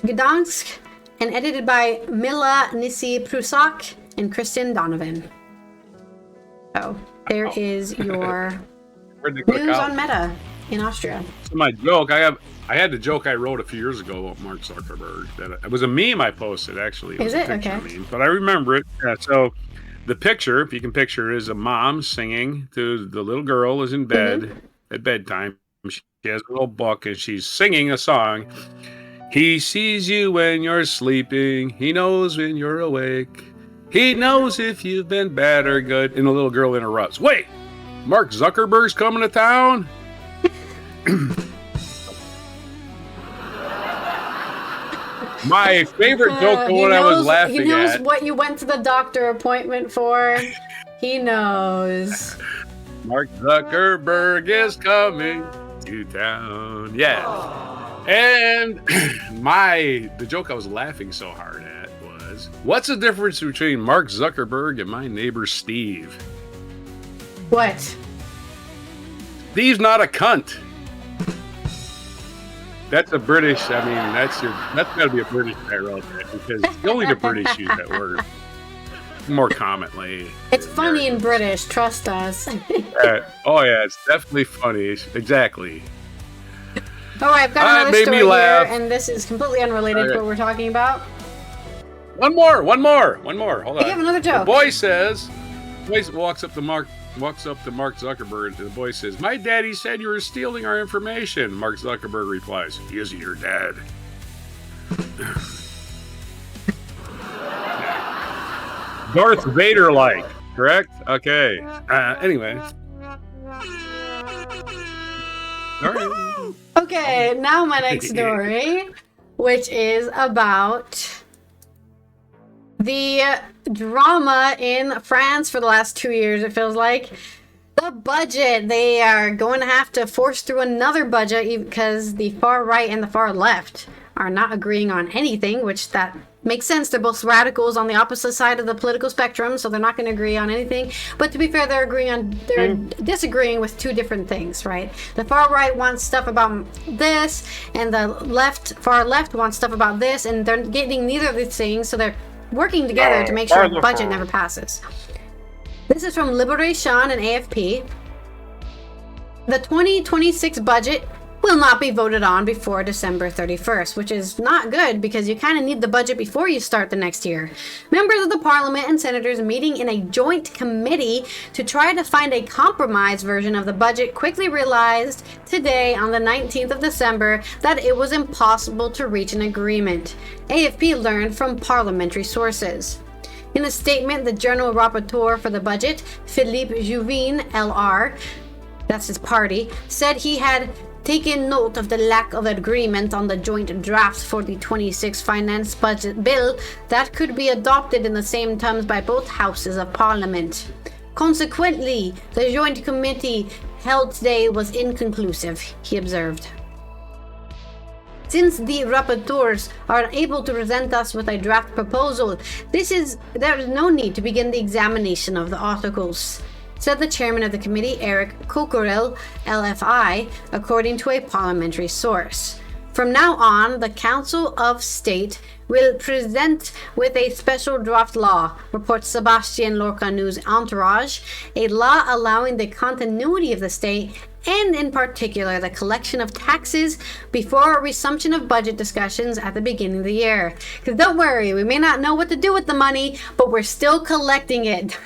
Gdansk and edited by Mila Nisi-Prusak and Kristen Donovan. So, there is your news on Meta in Austria. So my joke, I had the joke I wrote a few years ago about Mark Zuckerberg. It was a meme I posted, actually. Is it? Okay. Meme, but I remember it. Yeah, so the picture, if you can picture, is a mom singing to the little girl is in bed at bedtime. She has a little book and she's singing a song. He sees you when you're sleeping. He knows when you're awake. He knows if you've been bad or good. And the little girl interrupts. Wait, Mark Zuckerberg's coming to town? My favorite joke when I was laughing at. He knows what you went to the doctor appointment for. He knows. Mark Zuckerberg is coming to town. Yeah. And the joke I was laughing so hard at was, what's the difference between Mark Zuckerberg and my neighbor Steve? What? Steve's not a cunt. That's a British, that's gotta be a British guy wrote that, because only the British use that word more commonly. It's funny in British, trust us. Oh yeah, it's definitely funny. Exactly. All right, I've got another story here, and this is completely unrelated to what we're talking about. One more. Hold on. You have another joke. The boy walks up to Mark Zuckerberg, and the boy says, "My daddy said you were stealing our information." Mark Zuckerberg replies, "He isn't your dad." Darth Vader-like, correct? Okay. Anyway. All right. Okay, now my next story, which is about the drama in France for the last 2 years, it feels like. The budget. They are going to have to force through another budget because the far right and the far left are not agreeing on anything, which that makes sense. They're both radicals on the opposite side of the political spectrum, so they're not going to agree on anything. But to be fair, they're disagreeing with two different things, right? The far right wants stuff about this, and the far left wants stuff about this, and they're getting neither of these things, so they're working together to make sure the budget never passes. This is from Liberation and AFP. The 2026 budget will not be voted on before December 31st, which is not good because you kind of need the budget before you start the next year. Members of the parliament and senators meeting in a joint committee to try to find a compromise version of the budget quickly realized today on the 19th of December that it was impossible to reach an agreement. AFP learned from parliamentary sources. In a statement, the General Rapporteur for the budget, Philippe Juvin, LR, that's his party, said he had taken note of the lack of agreement on the joint draft for the 26 finance budget bill that could be adopted in the same terms by both houses of parliament. Consequently, the joint committee held today was inconclusive, he observed. Since the rapporteurs are unable to present us with a draft proposal, there is no need to begin the examination of the articles. said the chairman of the committee, Eric Kukurel, LFI, according to a parliamentary source. From now on, the Council of State will present with a special draft law, reports Sebastian Lorca News Entourage, a law allowing the continuity of the state and in particular the collection of taxes before a resumption of budget discussions at the beginning of the year. Because don't worry, we may not know what to do with the money, but we're still collecting it.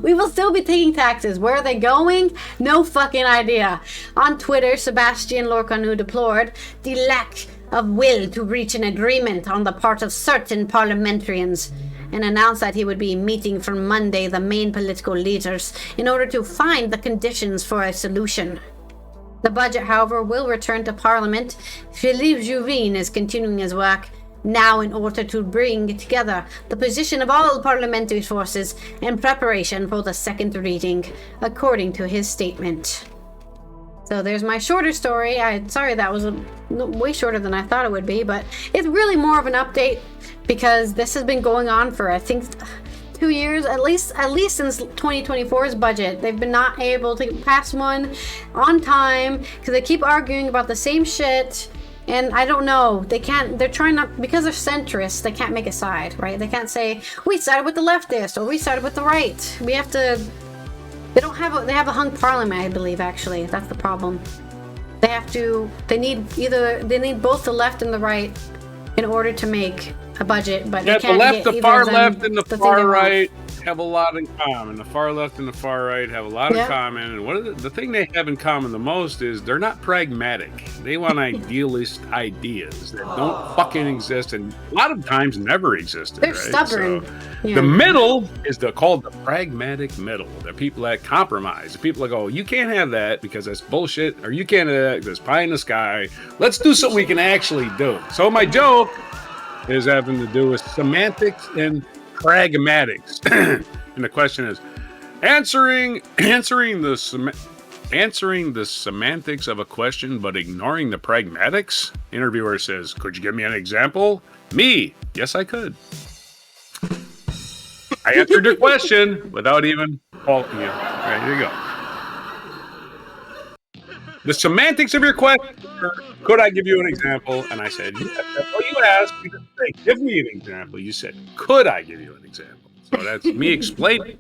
We will still be taking taxes. Where are they going? No fucking idea. On Twitter, Sebastian Lorcanu deplored the lack of will to reach an agreement on the part of certain parliamentarians and announced that he would be meeting for Monday the main political leaders in order to find the conditions for a solution. The budget, however, will return to Parliament. Philippe Juvin is continuing his work now in order to bring together the position of all parliamentary forces in preparation for the second reading, according to his statement. So there's my shorter story. Sorry that was way shorter than I thought it would be, but it's really more of an update because this has been going on for, I think, 2 years, at least since 2024's budget. They've been not able to pass one on time because they keep arguing about the same shit. And I don't know, they're trying not, because they're centrists, they can't make a side, right? They can't say, we sided with the leftist, or we sided with the right. We have to, they have a hung parliament, I believe, actually. That's the problem. They need both the left and the right in order to make a budget, but they can't get the far left and the far right have a lot in common. The far left and the far right have a lot in common, and one of the thing they have in common the most is they're not pragmatic. They want idealist ideas that don't fucking exist, and a lot of times never existed. They're right? stubborn. So, the middle is called the pragmatic middle. They're people that compromise. The people that go, you can't have that because that's bullshit, or you can't have that because pie in the sky. Let's do something we can actually do. So my joke is having to do with semantics and pragmatics. And the question is, answering the semantics of a question but ignoring the pragmatics. Interviewer says, could you give me an example? Me, yes I could. I answered your question without even faulting you. All right, here you go. The semantics of your question, could I give you an example? And I said, yes. That's what you asked. You didn't say, give me an example. You said, could I give you an example? So that's me explaining.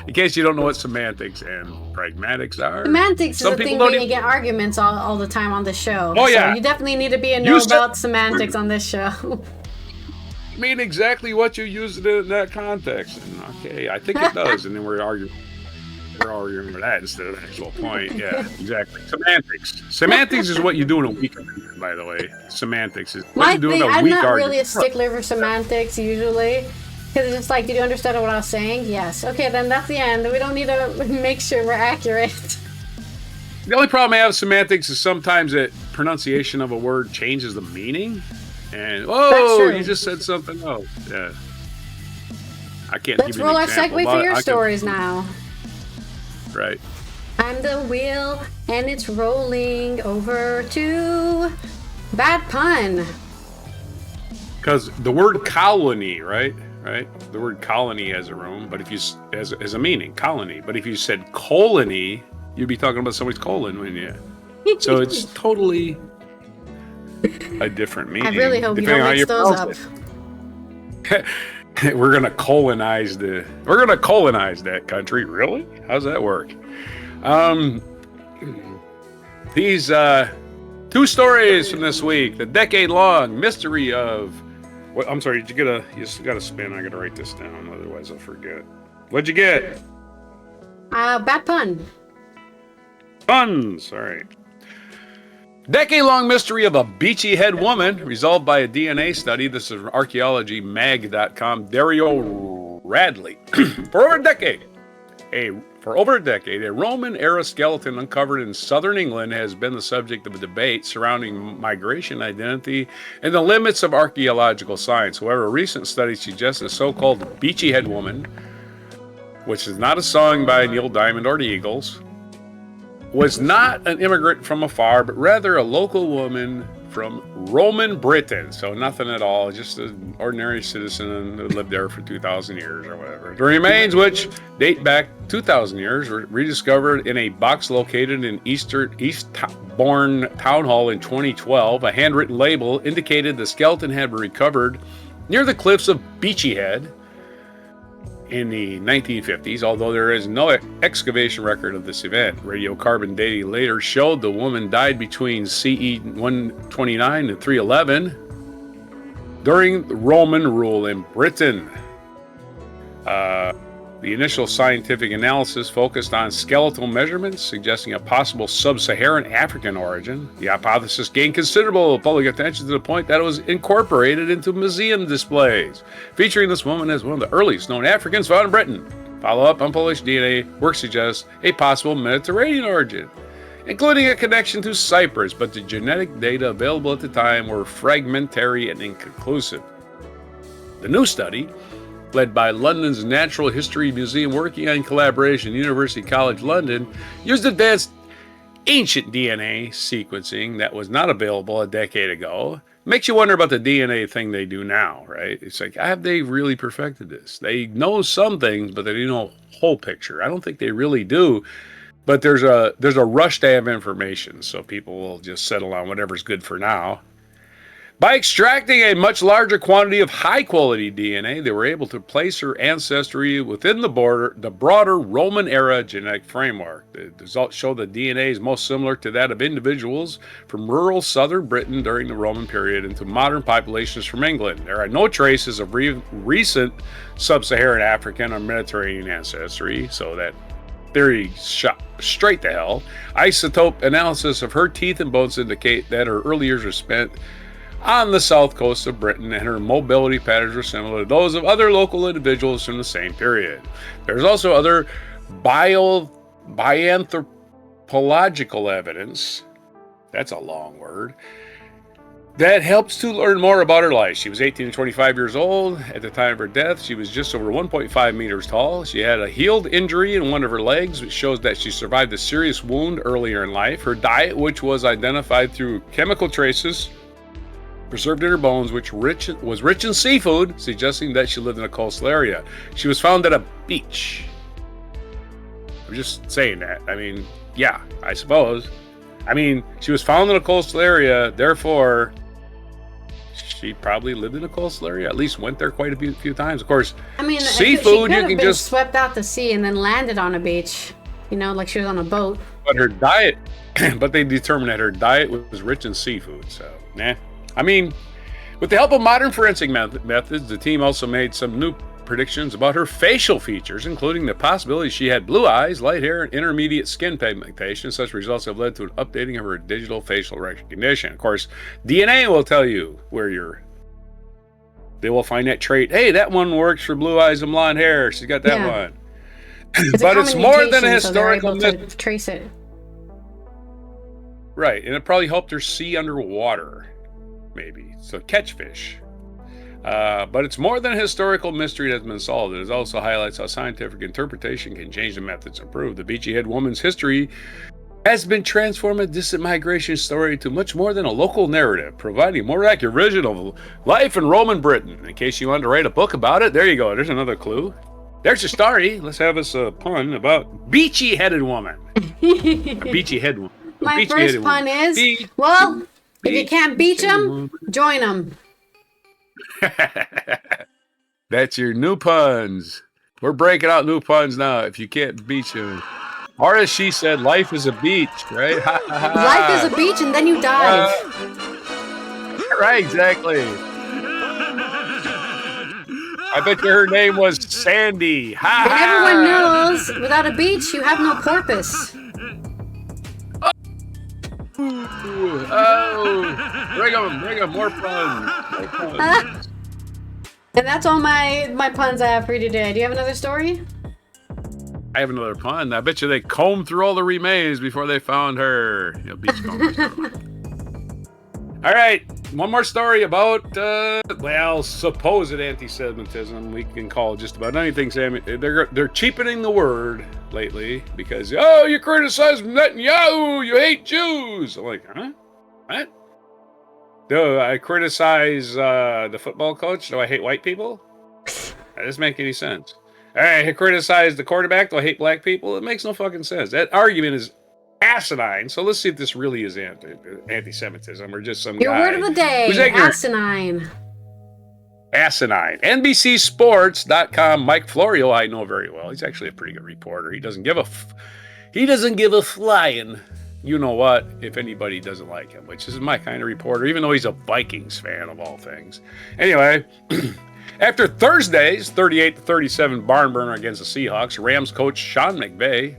In case you don't know what semantics and pragmatics are. Semantics is a thing where you get arguments all the time on the show. Oh, yeah. So you definitely need to be about semantics on this show. I mean exactly what you used it in that context. And okay, I think it does. And then we're arguing over that instead of the actual point. Yeah, exactly. Semantics is what you do in a weak argument, by the way. Semantics is what you do in a weak argument. I'm not really a stickler for semantics usually. Because it's just like, did you understand what I was saying? Yes. Okay, then that's the end. We don't need to make sure we're accurate. The only problem I have with semantics is sometimes that pronunciation of a word changes the meaning. And, you just said something else. Yeah. I can't give you an example. Let's roll our segue for your stories now. Right. I'm the wheel, and it's rolling over to Bad Pun. Because the word colony, right? The word colony has a room, but if you as a meaning, colony. But if you said colony, you'd be talking about somebody's colon, wouldn't you? So it's totally a different meaning. I really hope you don't mix those up. We're gonna colonize that country. Really? How's that work? These two stories from this week: the decade-long mystery of. What, I'm sorry. You just got a spin. I gotta write this down, otherwise I'll forget. What'd you get? Bad pun. Puns. All right. Decade-long mystery of a beachy head woman resolved by a DNA study. This is archaeologymag.com. Dario Radley. For over a decade, a Roman-era skeleton uncovered in southern England has been the subject of a debate surrounding migration identity and the limits of archaeological science. However, a recent study suggests the so-called beachy head woman, which is not a song by Neil Diamond or the Eagles, was not an immigrant from afar, but rather a local woman from Roman Britain. So nothing at all, just an ordinary citizen who lived there for 2,000 years or whatever. The remains, which date back 2,000 years, were rediscovered in a box located in Eastbourne Town Hall in 2012. A handwritten label indicated the skeleton had been recovered near the cliffs of Beachy Head in the 1950s, although there is no excavation record of this event. Radiocarbon dating later showed the woman died between CE 129 and 311 during Roman rule in Britain. The initial scientific analysis focused on skeletal measurements, suggesting a possible sub-Saharan African origin. The hypothesis gained considerable public attention to the point that it was incorporated into museum displays, featuring this woman as one of the earliest known Africans found in Britain. Follow-up unpublished DNA work suggests a possible Mediterranean origin, including a connection to Cyprus, but the genetic data available at the time were fragmentary and inconclusive. The new study, led by London's Natural History Museum, working on collaboration with University College London, used advanced ancient DNA sequencing that was not available a decade ago. Makes you wonder about the DNA thing they do now, right? It's like, have they really perfected this? They know some things, but they don't know the whole picture. I don't think they really do. But there's a rush to have information, so people will just settle on whatever's good for now. By extracting a much larger quantity of high-quality DNA, they were able to place her ancestry within the broader Roman-era genetic framework. The results show that DNA is most similar to that of individuals from rural southern Britain during the Roman period and to modern populations from England. There are no traces of recent sub-Saharan African or Mediterranean ancestry, so that theory shot straight to hell. Isotope analysis of her teeth and bones indicate that her early years were spent on the south coast of Britain, and her mobility patterns were similar to those of other local individuals from the same period. There's also other bioanthropological evidence, that's a long word, that helps to learn more about her life. She was 18 to 25 years old. At the time of her death, she was just over 1.5 meters tall. She had a healed injury in one of her legs, which shows that she survived a serious wound earlier in life. Her diet, which was identified through chemical traces preserved in her bones, which was rich in seafood, suggesting that she lived in a coastal area. She was found at a beach. I'm just saying that. I mean, yeah, I suppose. I mean, she was found in a coastal area, therefore she probably lived in a coastal area, at least went there quite a few times. Of course, I mean, seafood, she you can just swept out to sea and then landed on a beach, you know, like she was on a boat. But her diet, but they determined that her diet was rich in seafood, so, nah. I mean, with the help of modern forensic methods, the team also made some new predictions about her facial features, including the possibility she had blue eyes, light hair, and intermediate skin pigmentation. Such results have led to an updating of her digital facial recognition. Of course, DNA will tell you where they will find that trait. Hey, that one works for blue eyes and blonde hair. She's got that one. But it's more than a historical myth. Trace it. Right, and it probably helped her see underwater. Maybe. So catch fish. But it's more than a historical mystery that's been solved. It also highlights how scientific interpretation can change the methods improved. The Beachy Head woman's history has been transformed a distant migration story to much more than a local narrative, providing a more accurate vision of life in Roman Britain. In case you wanted to write a book about it, there you go. There's another clue. There's your story. Let's have us a pun about beachy-headed woman. Beachy head woman. My first pun is, if you can't beach them, join them. That's your new puns. We're breaking out new puns now. If you can't beach them. Or as she said, life is a beach, right? Life is a beach and then you dive. Right, exactly. I bet you her name was Sandy. And everyone knows, without a beach, you have no porpoise. Bring them, more puns. And that's all my puns I have for you today. Do you have another story? I have another pun. I bet you they combed through all the remains before they found her. Beachcombers. All right, one more story about, supposed anti-Semitism. We can call it just about anything, Sammy. They're cheapening the word lately because, you criticize Netanyahu, you hate Jews. I'm like, huh? What? Do I criticize the football coach? Do I hate white people? That doesn't make any sense. I criticize the quarterback. Do I hate black people? It makes no fucking sense. That argument is asinine. So let's see if this really is anti-Semitism or just some Your guy. word of the day, asinine. Asinine. NBCSports.com. Mike Florio, I know very well. He's actually a pretty good reporter. He doesn't give a flying. You know what? If anybody doesn't like him, which is my kind of reporter, even though he's a Vikings fan of all things. Anyway, after Thursday's 38-37 barn burner against the Seahawks, Rams coach Sean McVay,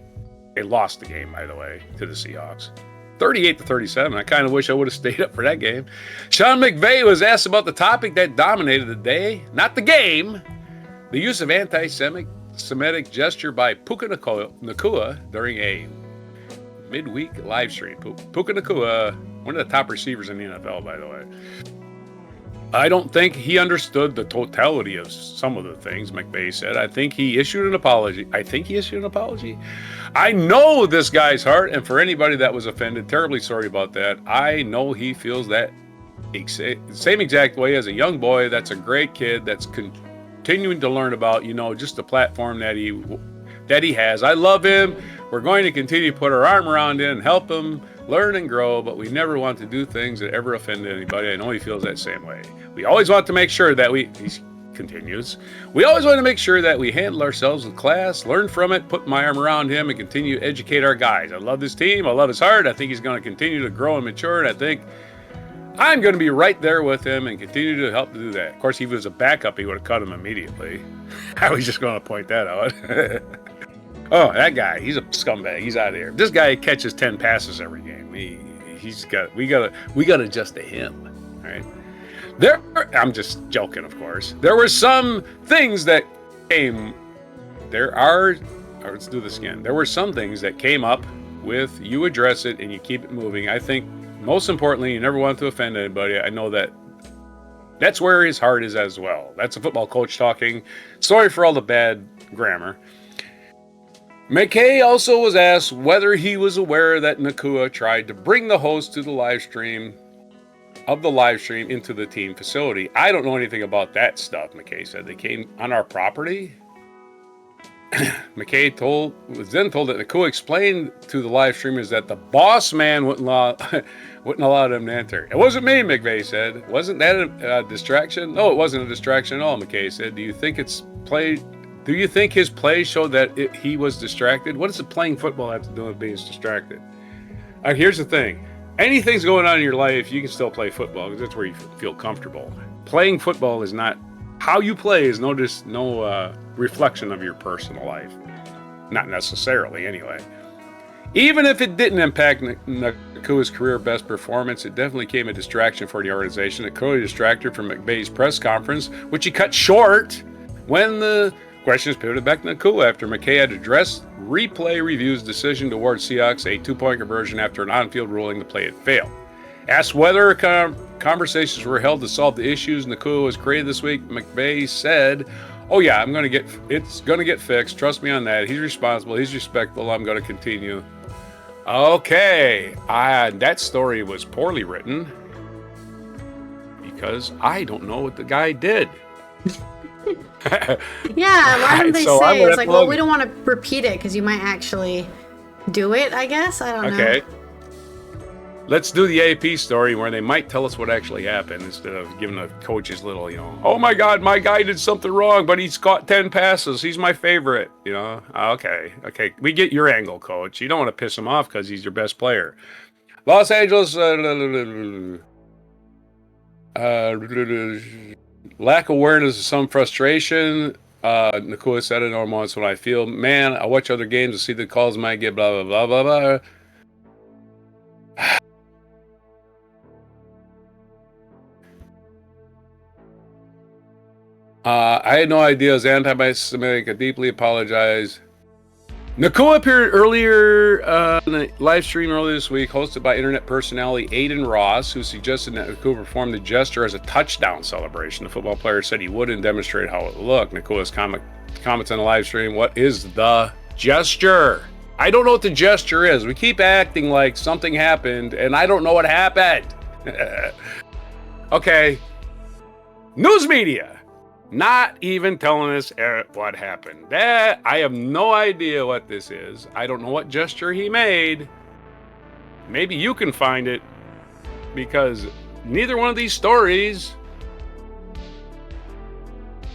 they lost the game, by the way, to the Seahawks. 38-37. I kind of wish I would have stayed up for that game. Sean McVay was asked about the topic that dominated the day, not the game, the use of anti-Semitic gesture by Puka Nacua during a midweek live stream. Puka Nacua, one of the top receivers in the NFL, by the way. I don't think he understood the totality of some of the things McVay said. I think he issued an apology. I know this guy's heart, and for anybody that was offended, terribly sorry about that. I know he feels that same exact way as a young boy. That's a great kid that's continuing to learn about, just the platform that he has. I love him. We're going to continue to put our arm around him and help him learn and grow, but we never want to do things that ever offend anybody. I know he feels that same way. We always want to make sure that he continues, we always want to make sure that we handle ourselves with class, learn from it, put my arm around him, and continue to educate our guys. I love this team. I love his heart. I think he's going to continue to grow and mature, and I think I'm going to be right there with him and continue to help to do that. Of course, if he was a backup, he would have cut him immediately. I was just going to point that out. Oh, that guy, he's a scumbag. He's out of here. This guy catches 10 passes every game. We got to adjust to him, right? I'm just joking, of course. There were some things that came. Let's do this again. There were some things that came up with you address it and you keep it moving. I think most importantly, you never want to offend anybody. I know that's where his heart is as well. That's a football coach talking. Sorry for all the bad grammar. McKay also was asked whether he was aware that Nacua tried to bring the host to the live stream into the team facility. I don't know anything about that stuff, McKay said. They came on our property. McKay was then told that Nacua explained to the live streamers that the boss man wouldn't allow them to enter. It wasn't me, McVay said. Wasn't that a distraction? No, it wasn't a distraction at all, McKay said. Do you think his play showed that he was distracted? What does playing football have to do with being distracted? Here's the thing. Anything's going on in your life, you can still play football because that's where you feel comfortable. Playing football is not how you play is no reflection of your personal life. Not necessarily, anyway. Even if it didn't impact Nacua's career best performance, it definitely became a distraction for the organization. It clearly distracted from McVay's press conference, which he cut short when the questions pivoted back to Nacua after McKay had addressed replay review's decision towards Seahawks, a 2-point conversion after an on-field ruling the play had failed. Asked whether conversations were held to solve the issues Nacua was created this week, McVay said, "Oh yeah, it's going to get fixed. Trust me on that. He's responsible. He's respectful. I'm going to continue." Okay, that story was poorly written because I don't know what the guy did. Yeah, why didn't they say? It's like, well, we don't want to repeat it because you might actually do it, I guess. I don't know. Okay. Let's do the AP story where they might tell us what actually happened instead of giving the coaches little, oh my God, my guy did something wrong, but he's caught 10 passes. He's my favorite, Okay. We get your angle, coach. You don't want to piss him off because he's your best player. Los Angeles, lack of awareness of some frustration. Nacua said it on once when I feel, man, I watch other games to see the calls might get blah, blah, blah, blah, blah. I had no idea it was anti-Semitic. I deeply apologize. Nacua appeared earlier in a live stream earlier this week, hosted by internet personality Aiden Ross, who suggested that Nacua perform the gesture as a touchdown celebration. The football player said he would and demonstrate how it looked. Nacua's comments on the live stream, what is the gesture? I don't know what the gesture is. We keep acting like something happened, and I don't know what happened. Okay. News media not even telling us what happened. That I have no idea what this is. I don't know what gesture he made. Maybe you can find it, because neither one of these stories.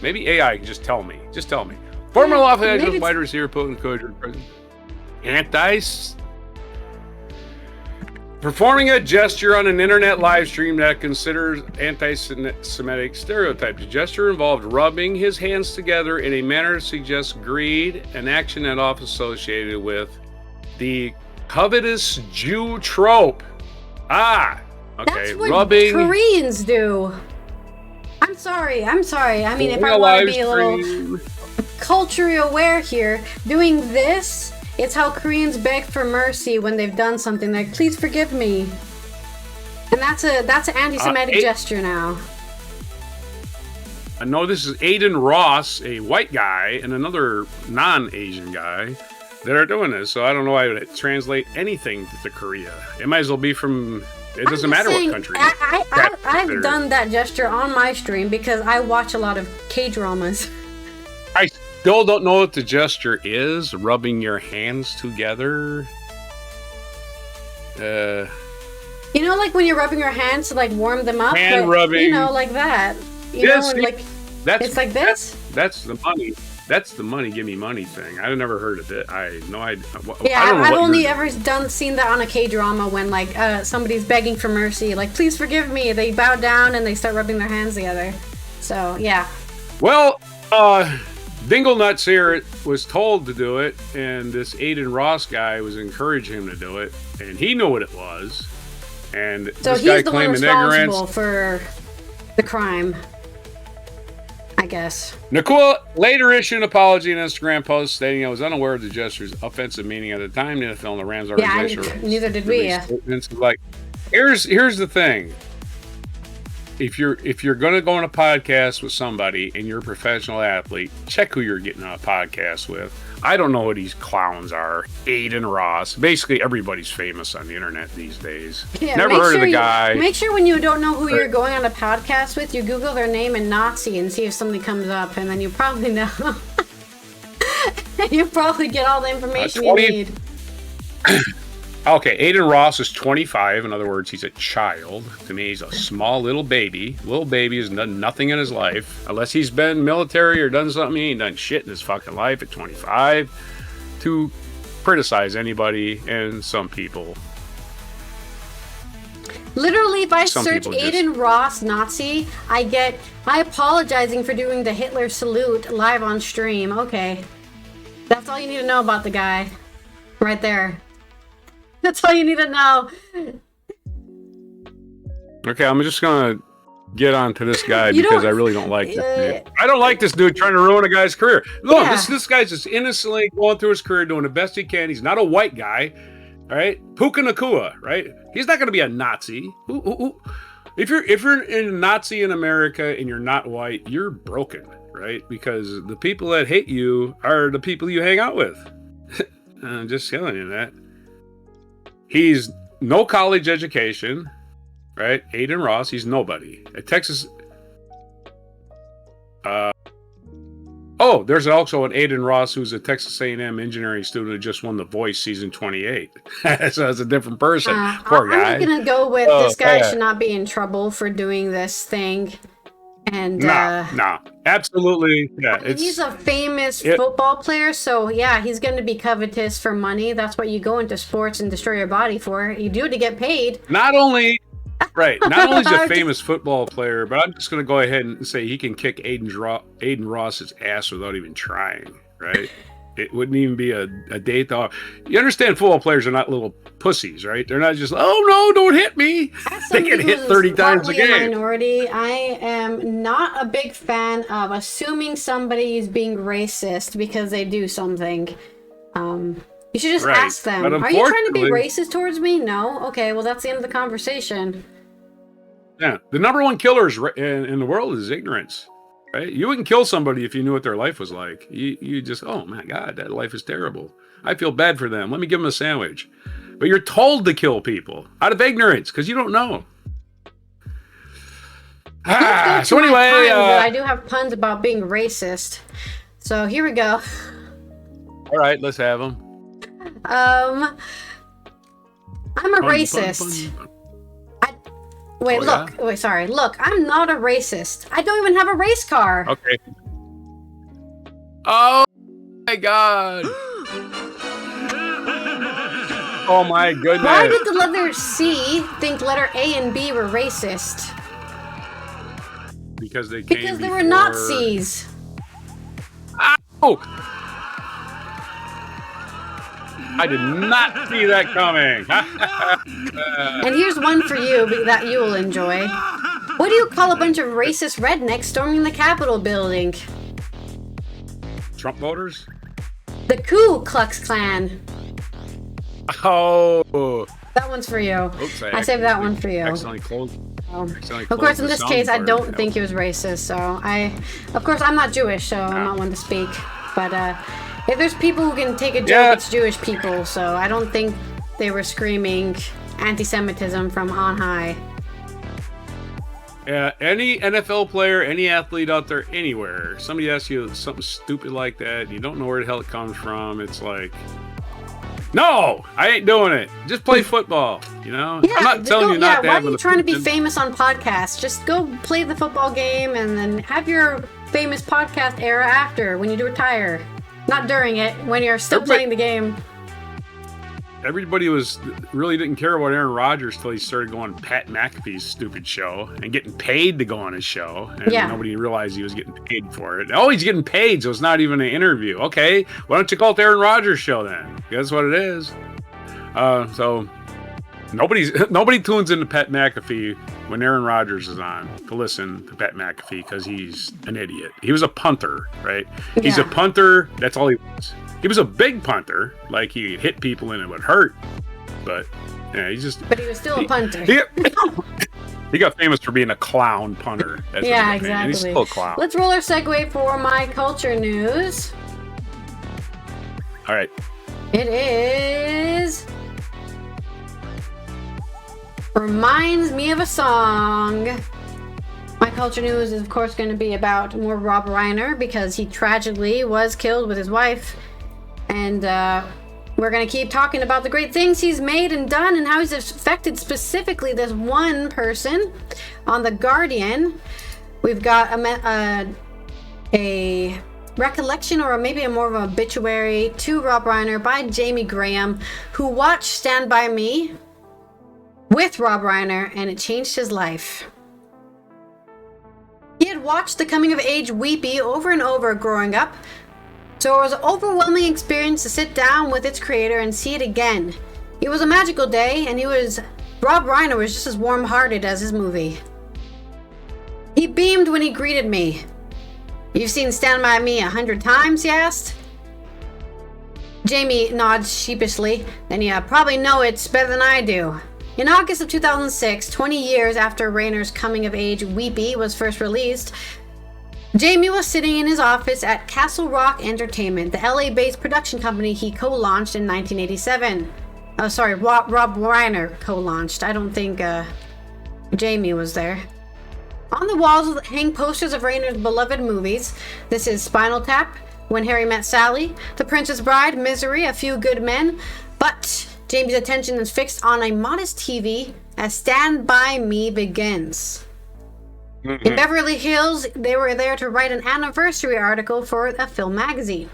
Maybe AI can just tell me. Just tell me. Former Los Angeles wide receiver Putin coach performing a gesture on an internet live stream that considers anti-Semitic stereotypes. The gesture involved rubbing his hands together in a manner that suggests greed, an action that often associated with the covetous Jew trope. Okay. That's what rubbing Koreans do. I'm sorry. I mean, if I want to be a little culturally aware here, doing this, it's how Koreans beg for mercy when they've done something, like, please forgive me. And that's an anti-Semitic gesture now. I know this is Aiden Ross, a white guy, and another non-Asian guy that are doing this. So I don't know why it would translate anything to Korea. It might as well be from... It doesn't matter what country. I've done that gesture on my stream because I watch a lot of K-dramas. I still don't know what the gesture is. Rubbing your hands together. You know, like when you're rubbing your hands to like warm them up. Hand rubbing. You know, like that. You know, and, like it's like this. That's the money. That's the money, give me money thing. I've never heard of it. I've only ever seen that on a K-drama when like somebody's begging for mercy, like please forgive me. They bow down and they start rubbing their hands together. So yeah. Well, Dingle Nuts here was told to do it, and this Aiden Ross guy was encouraging him to do it, and he knew what it was. And so this guy he's the one responsible ignorance for the crime, I guess. Nakua later issued an apology in an Instagram post stating I was unaware of the gesture's offensive meaning at the time. The NFL and the Rams organization. Yeah, neither did we. Yeah. Like, here's the thing. If you're gonna go on a podcast with somebody and you're a professional athlete, check who you're getting on a podcast with. I don't know who these clowns are. Aiden Ross. Basically, everybody's famous on the internet these days. Yeah, never heard of the guy. Make sure when you don't know who you're going on a podcast with, you Google their name and Nazi and see if something comes up, and then you probably know. You probably get all the information you need. Okay, Aiden Ross is 25. In other words, he's a child. To me, he's a small little baby. Little baby has done nothing in his life. Unless he's been military or done something, he ain't done shit in his fucking life at 25 to criticize anybody and some people. Literally, if I search Aiden Ross Nazi, I apologizing for doing the Hitler salute live on stream. Okay. That's all you need to know about the guy. Right there. That's all you need to know. Okay, I'm just gonna get on to this guy because I really don't like this dude. I don't like this dude trying to ruin a guy's career. Look, this guy's just innocently going through his career, doing the best he can. He's not a white guy, all right? Puka Nakua, right? He's not gonna be a Nazi. If you're a Nazi in America and you're not white, you're broken, right? Because the people that hate you are the people you hang out with. I'm just telling you that. He's no college education, right? Aiden Ross, he's nobody. At Texas. There's also an Aiden Ross who's a Texas A&M engineering student who just won The Voice season 28. So that's a different person. Poor guy. I'm gonna go with this guy should not be in trouble for doing this thing. And no, absolutely, yeah. He's a famous football player, so yeah, he's going to be covetous for money. That's what you go into sports and destroy your body for. You do it to get paid. Not only is he a famous football player, but I'm just going to go ahead and say he can kick Aiden Ross's ass without even trying, right? It wouldn't even be a day thought. You understand football players are not little pussies, right? They're not just, oh no, don't hit me. They get hit 30 times a game. Minority, I am not a big fan of assuming somebody is being racist because they do something. You should just ask them, are you trying to be racist towards me? No? Okay, well that's the end of the conversation. Yeah, the number one killer in the world is ignorance. Right? You wouldn't kill somebody if you knew what their life was like. You just, oh my God, that life is terrible. I feel bad for them. Let me give them a sandwich. But you're told to kill people out of ignorance because you don't know. Let's So go to my anyway, puns, but I do have puns about being racist. So here we go. all right, let's have them. I'm a racist. Wait, look. Yeah? Wait, sorry. Look, I'm not a racist. I don't even have a race car. Okay. Oh my God. Oh my goodness. Why did the letter C think letter A and B were racist? Because they came Because they were Nazis. Oh! I did not see that coming. And here's one for you that you will enjoy. What do you call a bunch of racist rednecks storming the Capitol building? Trump voters? The Ku Klux Klan. Oh. That one's for you. Oops, I saved that one for you. Accidentally closed. Of course, in this case, I don't think he was racist. So of course, I'm not Jewish, so I'm not one to speak. But if there's people who can take a joke, it's Jewish people. So I don't think they were screaming anti-Semitism from on high. Yeah, any NFL player, any athlete out there, anywhere, somebody asks you something stupid like that, and you don't know where the hell it comes from, it's like, no, I ain't doing it. Just play football, you know? Yeah, I'm not telling you not to why have are you trying to be famous on podcasts? Just go play the football game and then have your famous podcast era after, when you do retire. Not during it, when you're still playing the game. Everybody really didn't care about Aaron Rodgers till he started going Pat McAfee's stupid show and getting paid to go on his show. And nobody realized he was getting paid for it. Oh, he's getting paid, so it's not even an interview. Okay, why don't you call it the Aaron Rodgers show then? That's what it is. So nobody tunes into Pat McAfee when Aaron Rodgers is on to listen to Pat McAfee because he's an idiot. He was a punter, right? Yeah. He's a punter. That's all he was. He was a big punter, like he hit people and it would hurt. But yeah, But he was still a punter. He got famous for being a clown punter. That's exactly. He's still a clown. Let's roll our segue for my culture news. All right. It is. Reminds me of a song. My culture news is, of course, going to be about more Rob Reiner because he tragically was killed with his wife. And we're going to keep talking about the great things he's made and done and how he's affected specifically this one person. On The Guardian, we've got a recollection or maybe more of an obituary to Rob Reiner by Jamie Graham, who watched Stand By Me with Rob Reiner, and it changed his life. He had watched the coming-of-age Weepy over and over growing up, so it was an overwhelming experience to sit down with its creator and see it again. It was a magical day, and Rob Reiner was just as warm-hearted as his movie. He beamed when he greeted me. "You've seen Stand By Me 100 times, he asked?" Jamie nods sheepishly. "Then you probably know it's better than I do." In August of 2006, 20 years after Reiner's coming-of-age Weepy was first released, Jamie was sitting in his office at Castle Rock Entertainment, the LA-based production company he co-launched in 1987. Oh, sorry, Rob Reiner co-launched. I don't think Jamie was there. On the walls hang posters of Reiner's beloved movies. This is Spinal Tap, When Harry Met Sally, The Princess Bride, Misery, A Few Good Men. But Jamie's attention is fixed on a modest TV as Stand By Me begins. In Beverly Hills, they were there to write an anniversary article for a film magazine.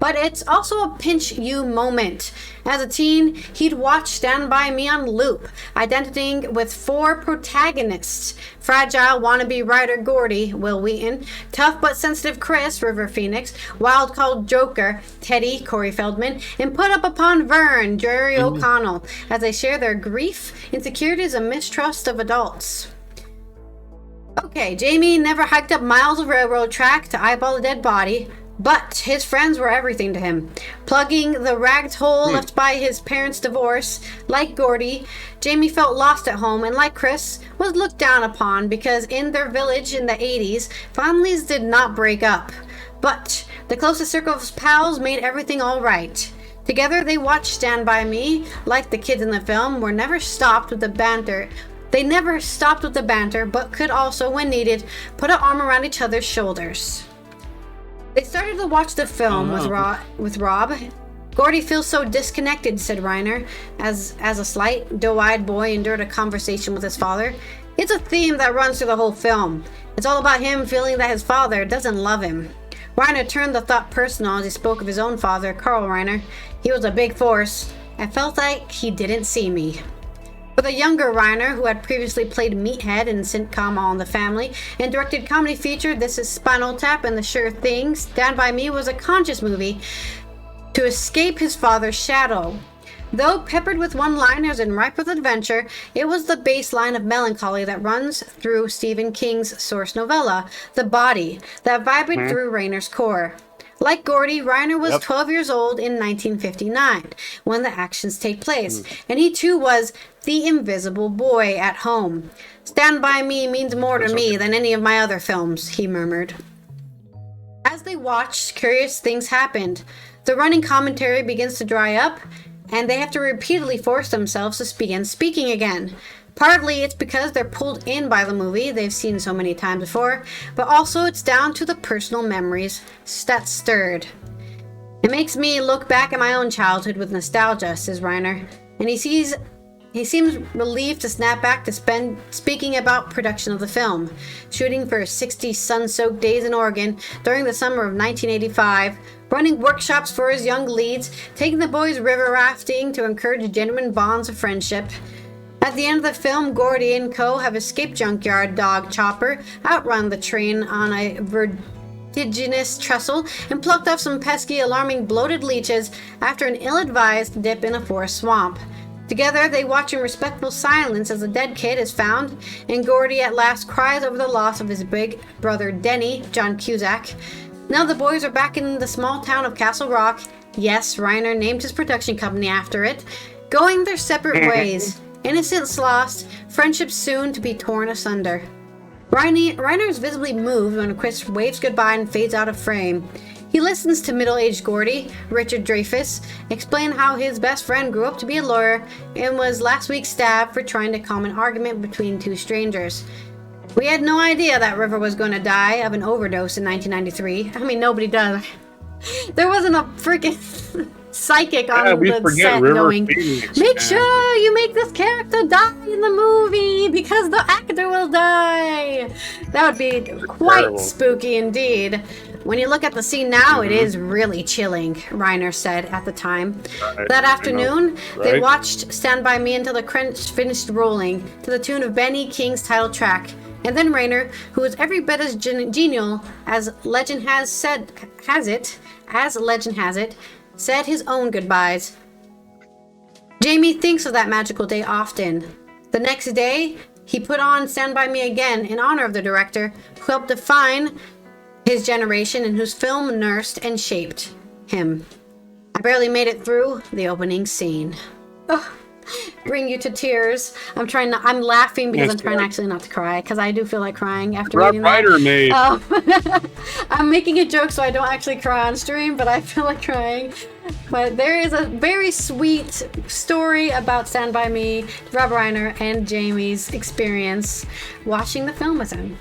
But it's also a pinch you moment. As a teen, he'd watch Stand By Me on loop, identifying with 4 protagonists: fragile wannabe writer Gordy, Will Wheaton, tough but sensitive Chris, River Phoenix, wild-called Joker, Teddy, Corey Feldman, and put up upon Vern, Jerry O'Connell, as they share their grief, insecurities, and mistrust of adults. Okay, Jamie never hiked up miles of railroad track to eyeball a dead body, but his friends were everything to him. Plugging the ragged hole left by his parents' divorce, like Gordy, Jamie felt lost at home and, like Chris, was looked down upon because in their village in the 80s, families did not break up. But the closest circle of pals made everything all right. Together they watched Stand By Me. Like the kids in the film, were never stopped with the banter They never stopped with the banter, but could also, when needed, put an arm around each other's shoulders. They started to watch the film with Rob. Gordy feels so disconnected, said Reiner, as a slight, doe-eyed boy endured a conversation with his father. It's a theme that runs through the whole film. It's all about him feeling that his father doesn't love him. Reiner turned the thought personal as he spoke of his own father, Carl Reiner. He was a big force. I felt like he didn't see me. For the younger Reiner, who had previously played Meathead in sitcom All in the Family and directed comedy feature This Is Spinal Tap and The Sure Thing, Stand By Me was a conscious movie to escape his father's shadow. Though peppered with one-liners and ripe with adventure, it was the baseline of melancholy that runs through Stephen King's source novella, The Body, that vibrated through Reiner's core. Like Gordy, Reiner was 12 years old in 1959 when the actions take place, and he too was the invisible boy at home. Stand By Me means more to me than any of my other films, he murmured. As they watched, curious things happened. The running commentary begins to dry up, and they have to repeatedly force themselves to begin speaking again. Partly it's because they're pulled in by the movie they've seen so many times before, but also it's down to the personal memories that stirred. It makes me look back at my own childhood with nostalgia, says Reiner, and he seems relieved to snap back to speaking about production of the film, shooting for 60 sun-soaked days in Oregon during the summer of 1985, running workshops for his young leads, taking the boys river rafting to encourage genuine bonds of friendship. At the end of the film, Gordy and co. have escaped junkyard dog Chopper, outrun the train on a vertiginous trestle, and plucked off some pesky, alarming bloated leeches after an ill-advised dip in a forest swamp. Together, they watch in respectful silence as a dead kid is found, and Gordy at last cries over the loss of his big brother Denny, John Cusack. Now the boys are back in the small town of Castle Rock. Yes, Reiner named his production company after it, going their separate ways. Innocence lost, friendships soon to be torn asunder. Reiner is visibly moved when Chris waves goodbye and fades out of frame. He listens to middle-aged Gordy, Richard Dreyfuss, explain how his best friend grew up to be a lawyer and was last week stabbed for trying to calm an argument between two strangers. We had no idea that River was going to die of an overdose in 1993. I mean, nobody does. There wasn't a freaking psychic on the set going, make sure you make this character die in the movie because the actor will die. That would be quite spooky indeed. When you look at the scene now, it is really chilling, Reiner said at the time. That afternoon, they watched Stand By Me until the credits finished rolling to the tune of Benny King's title track. And then Reiner, who is every bit as genial as legend has it, said his own goodbyes. Jamie thinks of that magical day often. The next day, he put on Stand By Me again in honor of the director who helped define his generation and whose film nursed and shaped him. I barely made it through the opening scene. Oh, bring you to tears. I'm laughing because I'm trying actually not to cry, because I do feel like crying after reading that. Rob Reiner made. I'm making a joke so I don't actually cry on stream, but I feel like crying. But there is a very sweet story about Stand By Me, Rob Reiner, and Jamie's experience watching the film with him.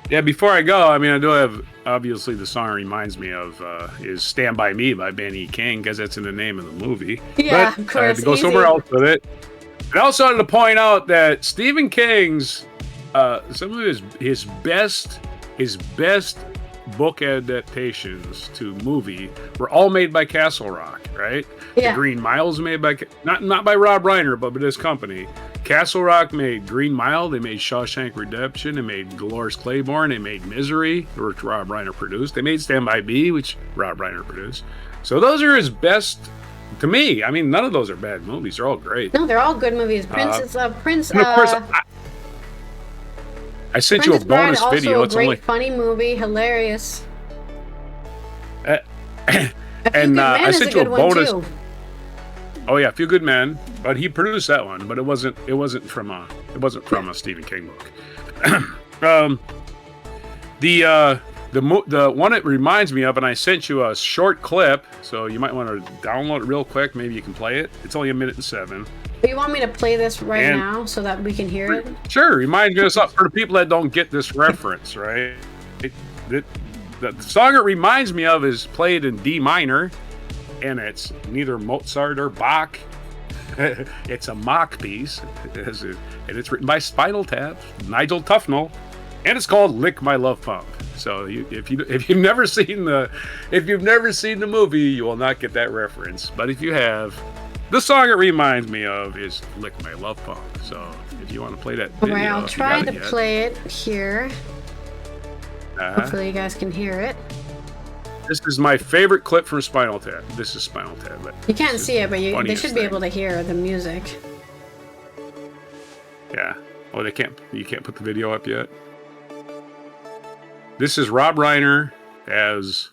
Yeah, before I go, I mean, I do have, obviously, the song reminds me of is Stand By Me by Benny King, because that's in the name of the movie. Yeah, but of course. I had to go somewhere else with it. And I also wanted to point out that Stephen King's, some of his best book adaptations to movie were all made by Castle Rock, right? Yeah. The Green Mile's made by, not by Rob Reiner, but by this company. Castle Rock made Green Mile, they made Shawshank Redemption, they made Dolores Claiborne, they made Misery, which Rob Reiner produced. They made Stand By Me, which Rob Reiner produced. So those are his best, to me. I mean, none of those are bad movies. They're all great. No, they're all good movies. Prince. And of course, I sent you a bonus video. It's a great, funny movie, hilarious. And I sent you a bonus. Oh yeah, A Few Good Men, but he produced that one, but it wasn't from a Stephen King book. The one it reminds me of, and I sent you a short clip, so you might want to download it real quick. Maybe you can play it. It's only 1:07. You want me to play this right now so that we can hear it? Sure. Remind us up for the people that don't get this reference, right? The song it reminds me of is played in D minor, and it's neither Mozart or Bach. It's a mock piece, and it's written by Spinal Tap, Nigel Tufnell, and it's called "Lick My Love Pump." So if you've never seen the movie, you will not get that reference. But if you have, the song it reminds me of is "Lick My Love Pump." So if you want to play that video, alright, I'll try to play it here. Hopefully you guys can hear it. This is my favorite clip from Spinal Tap. This is Spinal Tap. You can't see it, but they should be able to hear the music. Yeah. Oh, they can't. You can't put the video up yet. This is Rob Reiner as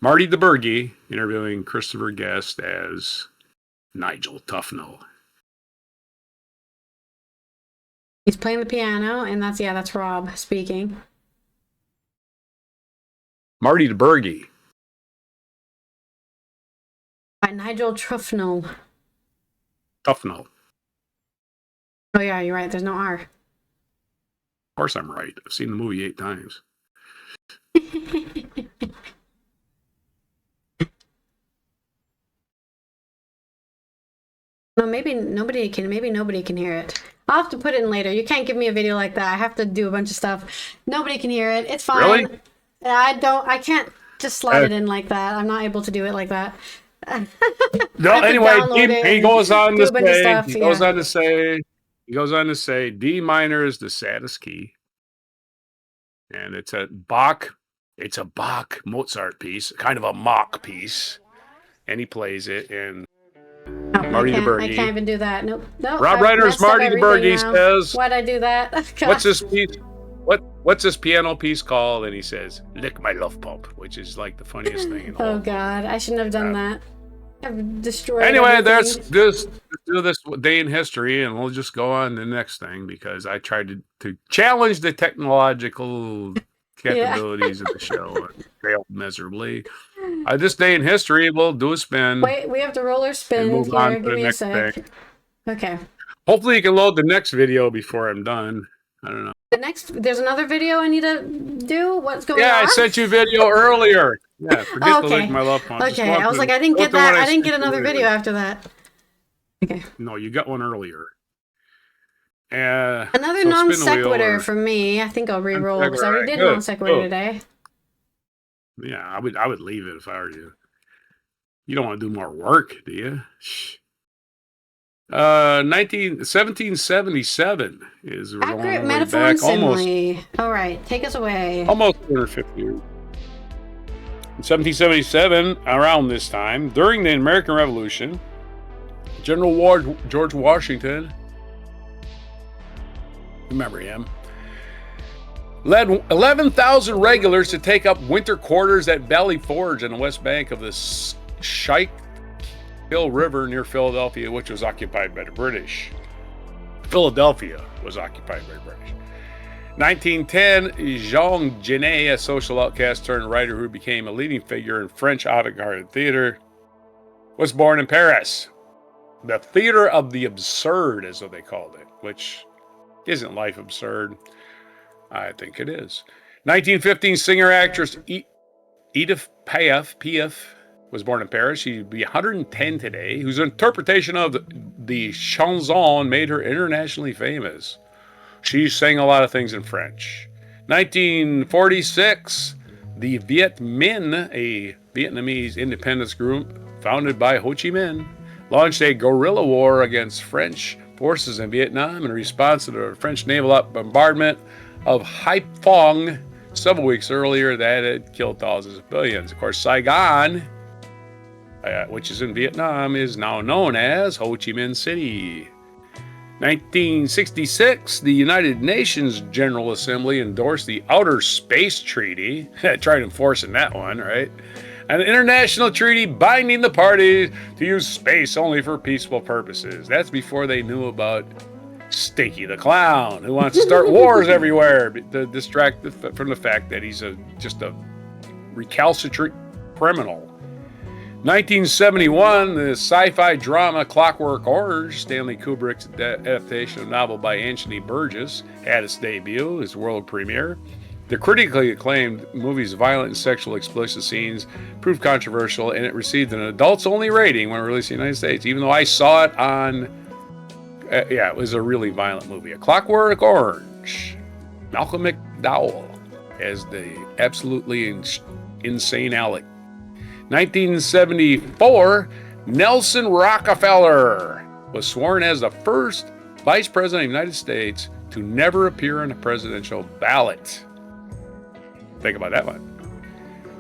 Marty DeBurgi interviewing Christopher Guest as Nigel Tufnell. He's playing the piano, and that's Rob speaking. Marty DeBurgi. By Nigel Tufnell. Tufnell. Oh yeah, you're right. There's no R. Of course I'm right. I've seen the movie 8 times. No, maybe nobody can hear it. I'll have to put it in later. You can't give me a video like that. I have to do a bunch of stuff. Nobody can hear it. It's fine. Really? I can't just slide it in like that. I'm not able to do it like that. No, anyway, he goes on to say D minor is the saddest key. And it's a Bach Mozart piece, kind of a mock piece. And he plays it in Marty DeBurgi. I can't even do that. Nope. Rob Reiner's Marty DeBurgi says, why'd I do that? What's this piece? What's this piano piece called? And he says, "Lick My Love Pump," which is like the funniest thing in all. Oh God, I shouldn't have done that. I've destroyed. Anyway, let's do this day in history, and we'll just go on to the next thing because I tried to challenge the technological capabilities of the show and failed miserably. This day in history, we'll do a spin. Wait, we have to roller spin. Move here. on to Give the me next a sec. thing. Okay. Hopefully, you can load the next video before I'm done. I don't know. There's another video I need to do. What's going on? Yeah, I sent you a video earlier. Yeah, forget to lick my love pump. Okay, I was like, I didn't get that. I didn't get another video after that. Okay. No, you got one earlier. Another non sequitur from me. I think I'll re-roll because I already did non sequitur today. Yeah, I would leave it if I were you. You don't want to do more work, do you? 1777 is accurate metaphor and simile. All right, take us away. Almost 250 years. In 1777, around this time, during the American Revolution, General George Washington, remember him, led 11,000 regulars to take up winter quarters at Valley Forge on the west bank of the Schuylkill River near Philadelphia, which was occupied by the British. Philadelphia was occupied by the British. 1910, Jean Genet, a social outcast turned writer who became a leading figure in French avant-garde theater, was born in Paris. The theater of the absurd is what they called it, which isn't life absurd. I think it is. 1915, singer-actress Edith Piaf was born in Paris. She'd be 110 today, whose interpretation of the chanson made her internationally famous. She sang a lot of things in French. 1946, the Viet Minh, a Vietnamese independence group founded by Ho Chi Minh, launched a guerrilla war against French forces in Vietnam in response to the French naval bombardment of Haiphong several weeks earlier that had killed thousands of civilians. Of course, Saigon, which is in Vietnam, is now known as Ho Chi Minh City. 1966, the United Nations General Assembly endorsed the Outer Space Treaty. Tried enforcing that one, right? An international treaty binding the parties to use space only for peaceful purposes. That's before they knew about Stinky the Clown, who wants to start wars everywhere to distract from the fact that he's just a recalcitrant criminal. 1971, the sci-fi drama Clockwork Orange, Stanley Kubrick's adaptation of a novel by Anthony Burgess, had its debut, its world premiere. The critically acclaimed movie's violent and sexual explicit scenes proved controversial, and it received an adults-only rating when released in the United States, even though I saw it on... it was a really violent movie. A Clockwork Orange. Malcolm McDowell as the absolutely insane Alec. 1974, Nelson Rockefeller was sworn as the first vice president of the United States to never appear on a presidential ballot. Think about that one.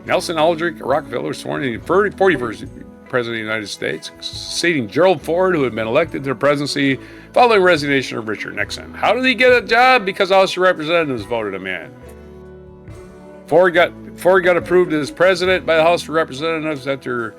Nelson Aldrich Rockefeller was sworn in the 41st president of the United States, succeeding Gerald Ford, who had been elected to the presidency following resignation of Richard Nixon. How did he get a job? Because House of Representatives voted him in. Ford got approved as president by the House of Representatives after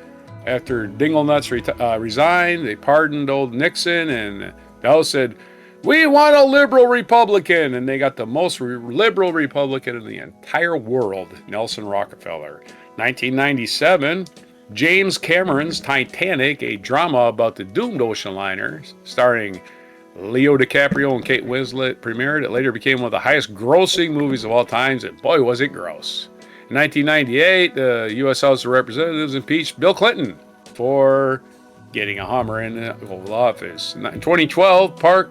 Dinglenuts resigned. They pardoned old Nixon, and the House said, "We want a liberal Republican," and they got the most liberal Republican in the entire world, Nelson Rockefeller. 1997, James Cameron's Titanic, a drama about the doomed ocean liner, starring Leo DiCaprio and Kate Winslet, premiered. It later became one of the highest grossing movies of all time, and boy, was it gross. In 1998, the U.S. House of Representatives impeached Bill Clinton for getting a Hummer in the Oval Office. In 2012, Park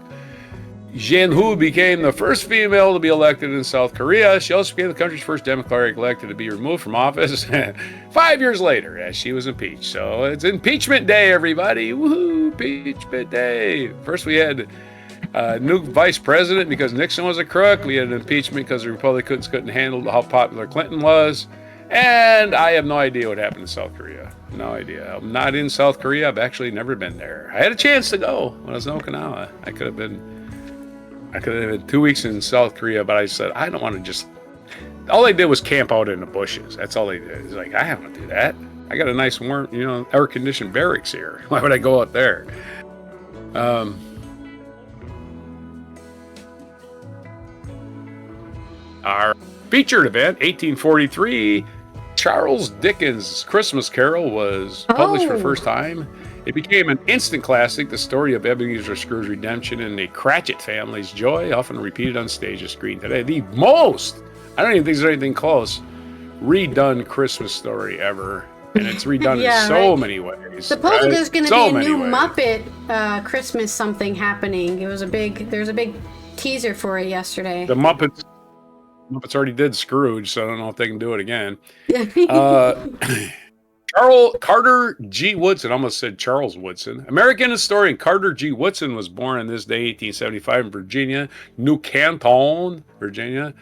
Geun-hye became the first female to be elected in South Korea. She also became the country's first Democratic elected to be removed from office 5 years later as she was impeached. So it's impeachment day, everybody. Woohoo, impeachment day. First we had a new vice president because Nixon was a crook. We had an impeachment because the Republicans couldn't handle how popular Clinton was. And I have no idea what happened in South Korea. No idea. I'm not in South Korea. I've actually never been there. I had a chance to go when I was in Okinawa. I could have been 2 weeks in South Korea, but I said, I don't want to just... All they did was camp out in the bushes. That's all they did. It's like, I don't want to do that. I got a nice warm, air-conditioned barracks here. Why would I go out there? Our featured event, 1843, Charles Dickens' Christmas Carol was published for the first time. It became an instant classic, the story of Ebenezer Scrooge's redemption and the Cratchit family's joy, often repeated on stage or screen today. The most, I don't even think there's anything close, redone Christmas story ever. And it's redone in so many ways. Supposedly there's going to be a new Muppet Christmas something happening. There's a big teaser for it yesterday. The Muppets already did Scrooge, so I don't know if they can do it again. Carter G. Woodson, I almost said Charles Woodson. American historian Carter G. Woodson was born on this day, 1875, in Virginia, New Canton, Virginia.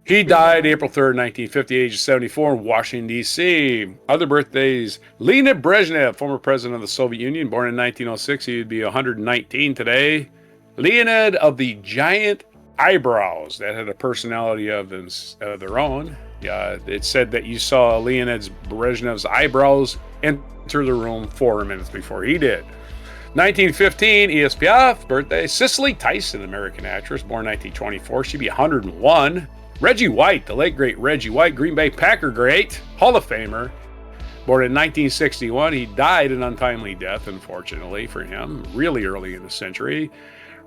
He died April 3rd, 1950, age of 74, in Washington, D.C. Other birthdays, Leonid Brezhnev, former president of the Soviet Union, born in 1906. He would be 119 today. Leonid of the giant eyebrows that had a personality of their own. It said that you saw Leonid Brezhnev's eyebrows enter the room 4 minutes before he did. 1915, Edith Piaf, birthday. Cicely Tyson, American actress, born 1924. She'd be 101. Reggie White, the late great Reggie White, Green Bay Packer great, Hall of Famer, born in 1961. He died an untimely death, unfortunately for him, really early in the century.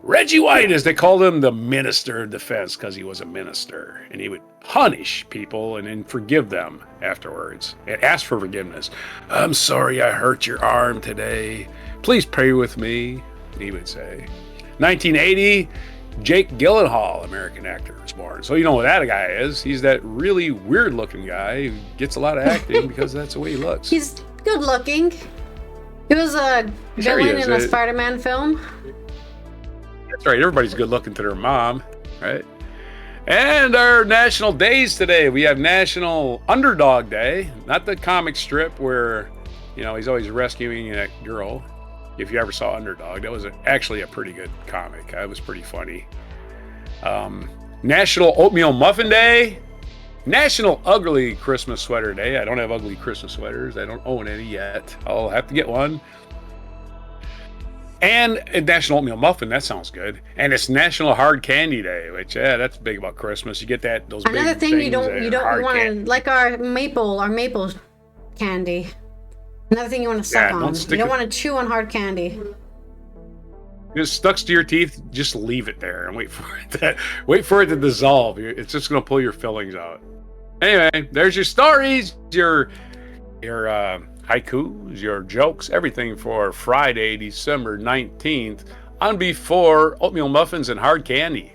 Reggie White, as they called him, the minister of defense, because he was a minister, and he would punish people and then forgive them afterwards and ask for forgiveness. I'm sorry I hurt your arm today. Please pray with me, he would say. 1980, Jake Gyllenhaal, American actor, was born. So you know what that guy is. He's that really weird-looking guy who gets a lot of acting because that's the way he looks. He's good-looking. He was a villain in a Spider-Man film. That's right. Everybody's good-looking to their mom, right? And our national days today. We have National Underdog Day. Not the comic strip where, he's always rescuing that girl. If you ever saw Underdog, that was actually a pretty good comic. That was pretty funny. National Oatmeal Muffin Day. National Ugly Christmas Sweater Day. I don't have ugly Christmas sweaters. I don't own any yet. I'll have to get one. And National Oatmeal Muffin, that sounds good. And it's National Hard Candy Day, which that's big about Christmas. You get those another big thing things you don't want to, like our maple candy. Another thing you want to suck on. You don't want to chew on hard candy. Just stuck to your teeth, just leave it there and wait for it to dissolve. It's just going to pull your fillings out. Anyway, there's your stories, your haikus, your jokes, everything for Friday, December 19th on Before Oatmeal Muffins and Hard Candy.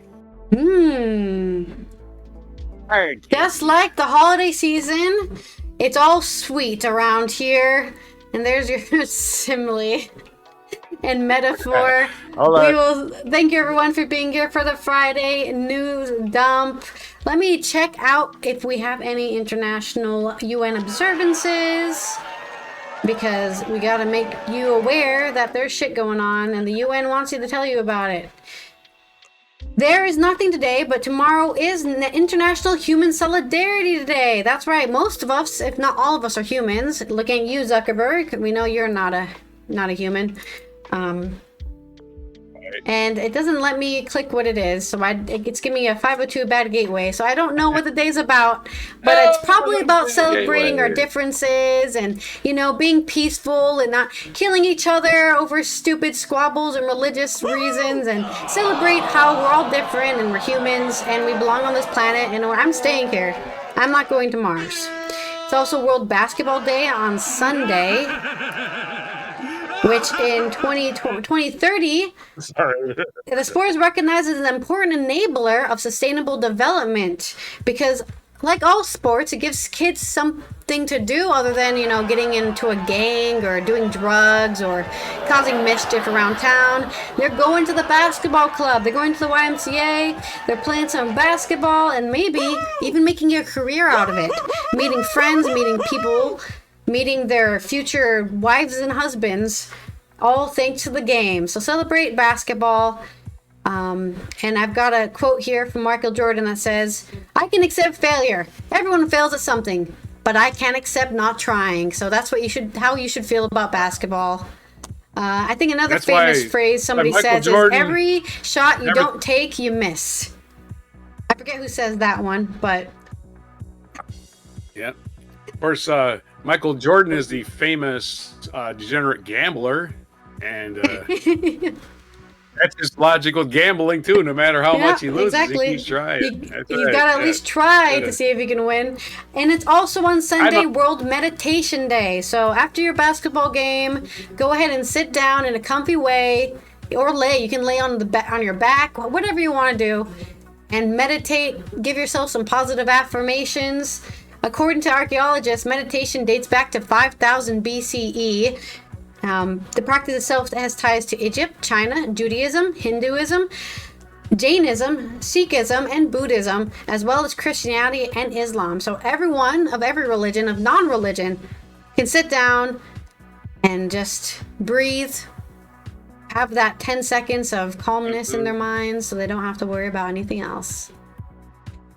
Just like the holiday season, it's all sweet around here. And there's your simile and metaphor. We will thank you everyone for being here for the Friday news dump. Let me check out if we have any international UN observances, because we got to make you aware that there's shit going on and the UN wants you to tell you about it. There is nothing today, but tomorrow is International Human Solidarity Day. That's right. Most of us, if not all of us, are humans. Looking at you, Zuckerberg, we know you're not a human. And it doesn't let me click what it is, so it's giving me a 502 bad gateway. So I don't know what the day's about, but it's probably about celebrating our differences and, being peaceful and not killing each other over stupid squabbles and religious reasons, and celebrate how we're all different and we're humans and we belong on this planet. And I'm staying here. I'm not going to Mars. It's also World Basketball Day on Sunday, which in 2030, the sport is recognized as an important enabler of sustainable development, because like all sports, it gives kids something to do other than, getting into a gang or doing drugs or causing mischief around town. They're going to the basketball club, they're going to the YMCA, they're playing some basketball, and maybe even making a career out of it. Meeting friends, meeting people, meeting their future wives and husbands, all thanks to the game. So celebrate basketball. And I've got a quote here from Michael Jordan that says, "I can accept failure. Everyone fails at something, but I can't accept not trying." So that's how you should feel about basketball. I think another famous phrase somebody says is, "Every shot you don't take, you miss." I forget who says that one, but yeah. Of course, Michael Jordan is the famous degenerate gambler, and that's just logical gambling too. No matter how much he loses, he keeps trying. He's got to at least try to see if he can win. And it's also on Sunday, World Meditation Day. So after your basketball game, go ahead and sit down in a comfy way, or lay. You can lay on your back, whatever you want to do, and meditate. Give yourself some positive affirmations. According to archaeologists, meditation dates back to 5000 BCE. The practice itself has ties to Egypt, China, Judaism, Hinduism, Jainism, Sikhism, and Buddhism, as well as Christianity and Islam. So everyone of every religion, of non-religion, can sit down and just breathe, have that 10 seconds of calmness in their minds so they don't have to worry about anything else.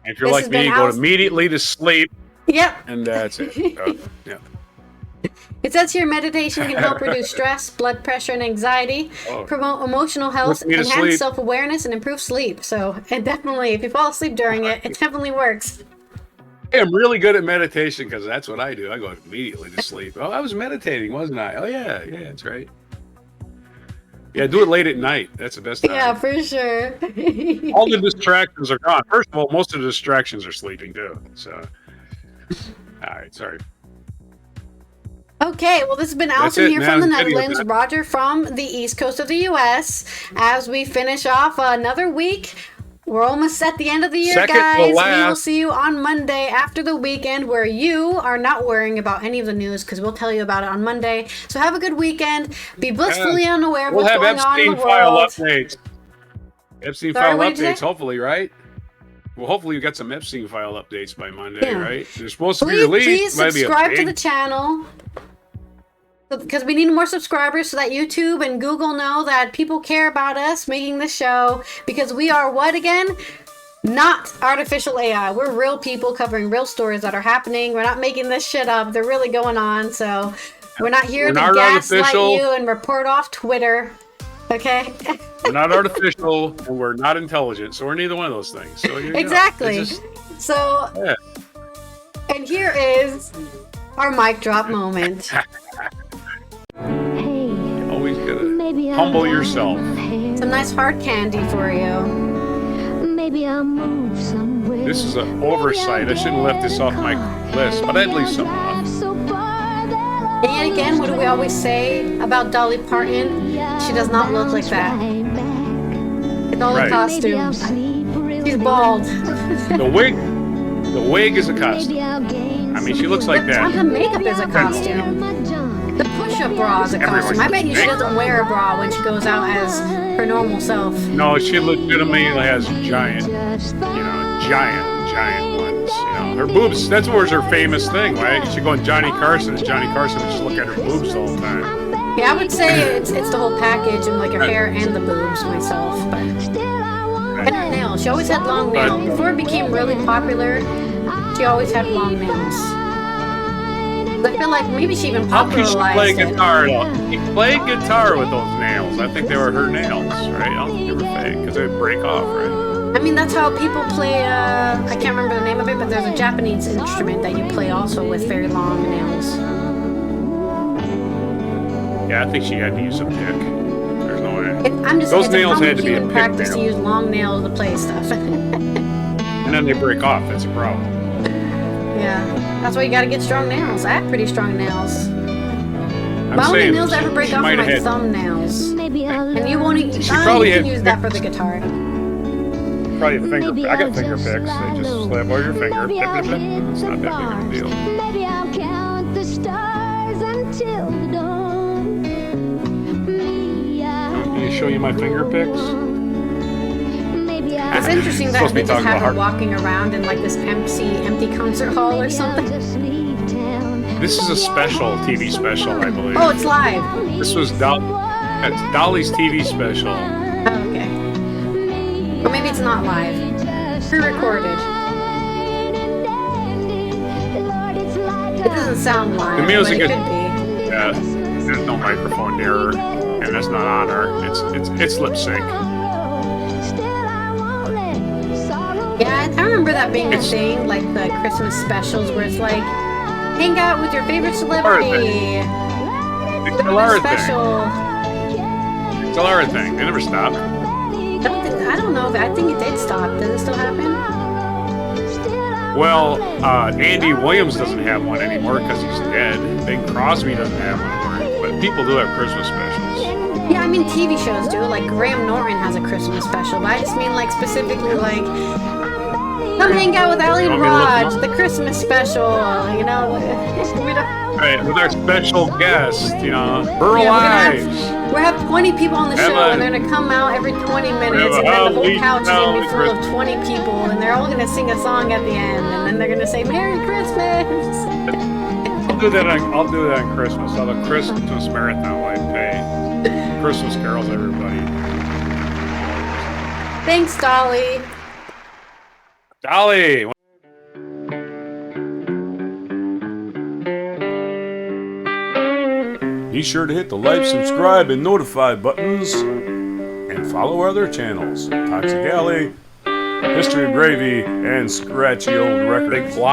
If you're like me, go immediately to sleep. Yep. And that's it. Yeah. It says here meditation can help reduce stress, blood pressure, and anxiety, promote emotional health, enhance self-awareness, and improve sleep. So it definitely, if you fall asleep during it, it definitely works. I'm really good at meditation because that's what I do. I go immediately to sleep. Oh, I was meditating, wasn't I? Oh, yeah, that's right. Yeah, do it late at night. That's the best time. Yeah, for sure. All the distractions are gone. First of all, most of the distractions are sleeping too. So, all right, sorry. Okay, well, this has been Allison here from the Netherlands, Roger from the East Coast of the U.S. As we finish off another week, we're almost at the end of the year, guys. We will see you on Monday after the weekend, where you are not worrying about any of the news because we'll tell you about it on Monday. So have a good weekend. Be blissfully unaware of what's going on in the world. Epstein file updates, hopefully, right? Well, hopefully you got some Epstein file updates by Monday, right? They're supposed to be released. Please subscribe to the channel, because we need more subscribers so that YouTube and Google know that people care about us making this show, because we are what again? Not artificial AI. We're real people covering real stories that are happening. We're not making this shit up. They're really going on. So we're not here to gaslight you and report off Twitter. Okay. We're not artificial, and we're not intelligent, so we're neither one of those things. So exactly. So, yeah. And here is our mic drop moment. Hey, Always gotta humble yourself. Some nice hard candy for you. Maybe I'll move somewhere. This is an oversight. I shouldn't have left this off my list, but I'd leave some off. And again, what do we always say about Dolly Parton? She does not look like that. It's all a costume. She's bald. The wig is a costume. I mean, she looks like that. The makeup is a costume. The push-up bra is a costume. I bet you she doesn't wear a bra when she goes out as her normal self. No, she legitimately has giant ones. Her boobs, that's where's her famous thing, right? She go on Johnny Carson and just look at her boobs all the time. Yeah, I would say it's the whole package and like her hair and the boobs myself. But and her nails. She always had long nails. Before it became really popular, she always had long nails. I feel like maybe she even popularized How could she play guitar though? She played guitar with those nails. I think they were her nails, right? I don't think they were fake because they would break off, right? I mean, that's how people play, I can't remember the name of it, but there's a Japanese instrument that you play also with very long nails. Yeah, I think she had to use a pick. There's no way. Those nails had to be a pick practice nail. to use long nails to play stuff. And then they break off. That's a problem. Yeah, that's why you gotta get strong nails. I have pretty strong nails. My only nails that ever break off are my thumbnails. And you won't even, you can use that for the guitar. Probably a finger. I got finger picks. They just slap over your finger. Blip, blip, blip. It's not that big of a deal. Maybe I'll count the stars until the dawn. Can you show you my finger picks? It's interesting that they just have her walking around in like this empty concert hall or something. This is a special TV special, I believe. Oh, it's live. This was Dolly's TV special. Oh, okay. Or maybe it's not live. Pre-recorded. It doesn't sound live, The music but it is, could be. yeah, there's no microphone near her, and that's not on her. It's lip sync. Yeah, I remember that being a thing, like the Christmas specials where it's like, hang out with your favorite celebrity. It's still our Special. thing. It's still our thing. They never stop. I don't know, but I think it did stop. Does it still happen? Well, Andy Williams doesn't have one anymore because he's dead. Bing Crosby doesn't have one anymore. But people do have Christmas specials. Yeah, I mean TV shows do. Like Graham Norton has a Christmas special, but I just mean like specifically like come hang out with Allie Raj, the Christmas special. We don't. Right, with our special guest, Burl Ives. We'll have 20 people on the show, and they're gonna come out every 20 minutes, and then the whole couch is gonna be full of 20 people, and they're all gonna sing a song at the end, and then they're gonna say Merry Christmas. I'll do that on Christmas. I'll have a Christmas marathon while I pay. Christmas carols, everybody. Thanks, Dolly. Dolly. Be sure to hit the like, subscribe, and notify buttons, and follow our other channels: Toxic Alley, History of Gravy, and Scratchy Old Records.